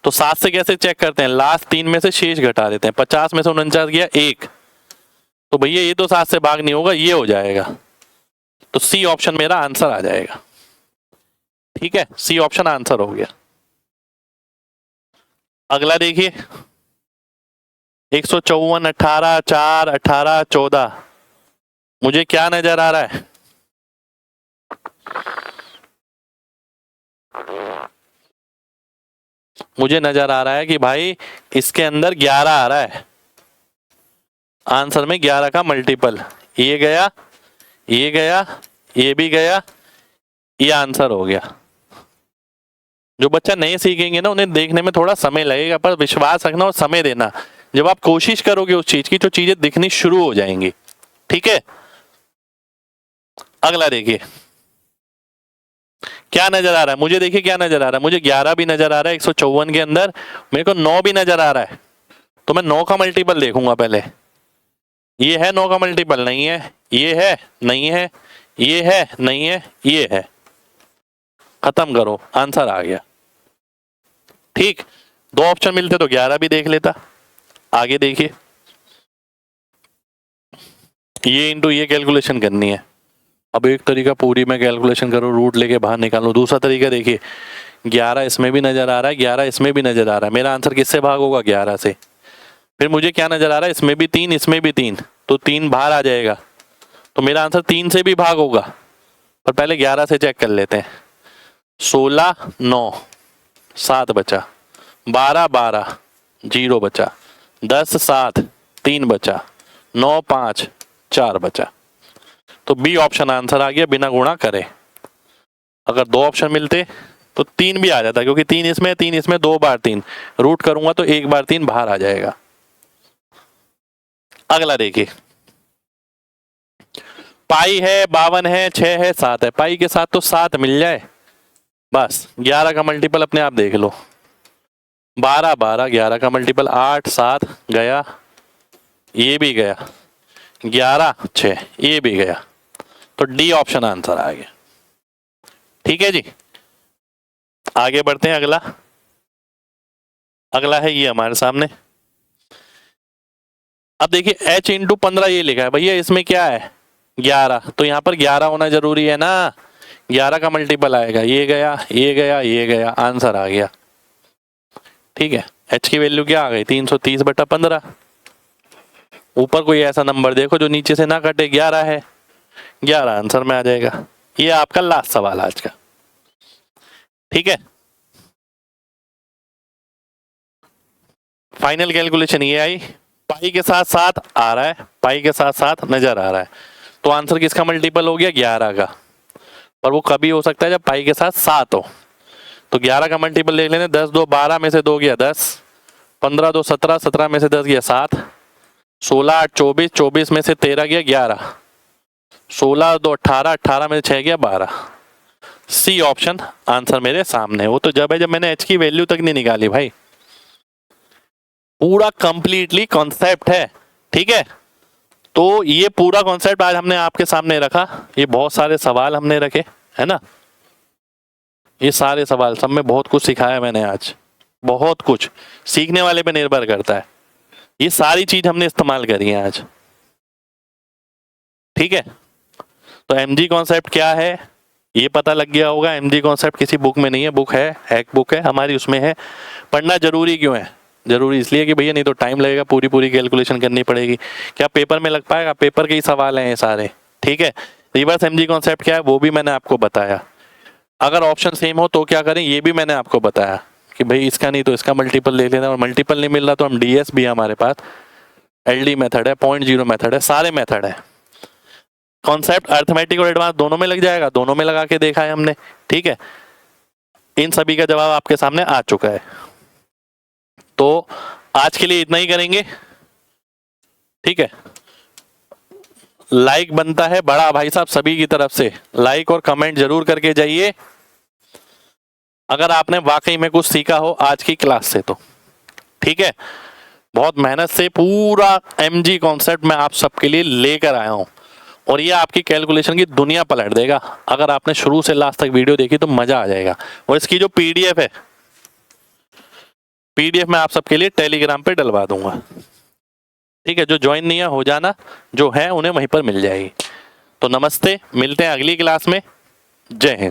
तो 7 से कैसे चेक करते हैं, लास्ट 3 में से शेष घटा देते हैं। 50 में से 49 गया 1, तो भैया ये तो 7 से भाग नहीं होगा, ये हो जाएगा, तो सी ऑप्शन मेरा आंसर आ जाएगा। ठीक है, सी ऑप्शन आंसर हो गया। अगला देखिए, 154, 18, 4, 18, 14, मुझे क्या नजर आ रहा है, मुझे नजर आ रहा है कि भाई इसके अंदर 11 आ रहा है, आंसर में 11 का मल्टीपल, ये गया, ये गया, ये भी गया, ये आंसर हो गया। जो बच्चा नहीं सीखेंगे ना, उन्हें देखने में थोड़ा समय लगेगा, पर विश्वास रखना और समय देना। जब आप कोशिश करोगे उस चीज की, तो चीजें दिखनी शुरू हो जाएंगी। ठीक है, अगला देखिए, क्या नजर आ रहा है मुझे, देखिए क्या नजर आ रहा है मुझे, 11 भी नजर आ रहा है 154 के अंदर, मेरे को 9 भी नजर आ रहा है, तो मैं 9 का मल्टीपल देखूंगा पहले। ये है 9 का मल्टीपल, नहीं है, ये है, नहीं है, ये है, नहीं है, ये है, खत्म करो, आंसर आ गया। ठीक, 2 ऑप्शन मिलते तो 11 भी देख लेता। आगे देखिए, ये इंटू ये कैलकुलेशन करनी है। अब एक तरीका पूरी में कैलकुलेशन करो, रूट लेके बाहर निकालो। दूसरा तरीका देखिए, 11 इसमें भी नजर आ रहा है, 11 इसमें भी नजर आ रहा है, मेरा आंसर किससे भाग होगा, 11 से। फिर मुझे क्या नजर आ रहा है, इसमें भी 3, इसमें भी 3, तो 3 बाहर आ जाएगा, तो मेरा आंसर 3 से भी भाग होगा। पर पहले 11 से चेक कर लेते हैं। 16, 9, 7 बचा, 12, 12, 0 बचा, 10, 7, 3 बचा, 9, 5, 4 बचा, तो बी ऑप्शन आंसर आ गया बिना गुणा करे। अगर 2 ऑप्शन मिलते तो 3 भी आ जाता, क्योंकि 3 इसमें, 3 इसमें, 2 बार 3 रूट करूंगा तो 1 बार 3 बाहर आ जाएगा। अगला देखिए, पाई है, 52 है, 6 है, 7 है, पाई के साथ तो 7 मिल जाए बस। 11 का मल्टीपल अपने आप देख लो, 12, 12, 11 का मल्टीपल 8, 7 गया, ये भी गया, 11, 6 ये भी गया, तो डी ऑप्शन आंसर आ गया। ठीक है जी, आगे बढ़ते हैं। अगला, अगला है ये हमारे सामने। अब देखिए h इंटू 15 ये लिखा है, भैया इसमें क्या है 11, तो यहाँ पर 11 होना जरूरी है ना, 11 का मल्टीपल आएगा, ये गया, ये गया, ये गया, आंसर आ गया। ठीक है, h की वैल्यू क्या आ गई, 330/15। ऊपर कोई ऐसा नंबर देखो जो नीचे से ना कटे, 11 है, 11 आंसर में आ जाएगा। ये आपका लास्ट सवाल आज का। ठीक है, फाइनल कैलकुलेशन ये आई, पाई के साथ 7 आ रहा है, पाई के साथ 7 नजर आ रहा है, तो आंसर किसका मल्टीपल हो गया, 11 का। पर वो कभी हो सकता है जब पाई के साथ 7 हो, तो 11 का मल्टीपल देख लेते, 10 2 12 में से 2 गया 10, 15 2 17, 17 में से 10 गया 7, 16 8 24, 24 में से 13 गया 11, 16 2 18, 18 में से 6 गया 12। सी ऑप्शन आंसर मेरे सामने। वो तो जब है जब मैंने एच की वैल्यू तक नहीं निकाली भाई, पूरा कंप्लीटली कॉन्सेप्ट है। ठीक है, तो ये पूरा कॉन्सेप्ट आज हमने आपके सामने रखा, ये बहुत सारे सवाल हमने रखे है ना, ये सारे सवाल सब में बहुत कुछ सिखाया मैंने आज, बहुत कुछ सीखने वाले पे निर्भर करता है, ये सारी चीज हमने इस्तेमाल करी है आज। ठीक है, तो एमजी कॉन्सेप्ट क्या है ये पता लग गया होगा। एमजी कॉन्सेप्ट किसी बुक में नहीं है, बुक है, हैक बुक है हमारी, उसमें है। पढ़ना जरूरी क्यों है, जरूरी इसलिए कि भैया नहीं तो टाइम लगेगा, पूरी पूरी कैलकुलेशन करनी पड़ेगी, क्या पेपर में लग पाएगा, पेपर के ही सवाल हैं ये सारे। ठीक है, रिवर्स एमजी कॉन्सेप्ट क्या है वो भी मैंने आपको बताया, अगर ऑप्शन सेम हो तो क्या करें ये भी मैंने आपको बताया, कि भाई इसका नहीं तो इसका मल्टीपल ले लेना, और मल्टीपल नहीं मिल रहा तो हम डीएस भी है हमारे पास, एलडी मेथड है, 0.0 मेथड है, सारे मेथड है। कॉन्सेप्ट अर्थमेटिक और एडवांस दोनों में लग जाएगा, दोनों में लगा के देखा है हमने, ठीक है। इन सभी का जवाब आपके सामने आ चुका है। तो आज के लिए इतना ही करेंगे, ठीक है। लाइक बनता है बड़ा भाई साहब सभी की तरफ से, लाइक और कमेंट जरूर करके जाइए अगर आपने वाकई में कुछ सीखा हो आज की क्लास से तो, ठीक है। बहुत मेहनत से पूरा एमजी कॉन्सेप्ट मैं आप सबके लिए लेकर आया हूं, और ये आपकी कैलकुलेशन की दुनिया पलट देगा। अगर आपने शुरू से लास्ट तक वीडियो देखी तो मजा आ जाएगा। और इसकी जो पीडीएफ है, पीडीएफ मैं आप सबके लिए टेलीग्राम पे डलवा दूंगा, ठीक है। जो ज्वाइन नहीं है हो जाना, जो है उन्हें वहीं पर मिल जाएगी। तो नमस्ते, मिलते हैं अगली क्लास में। जय हिंद।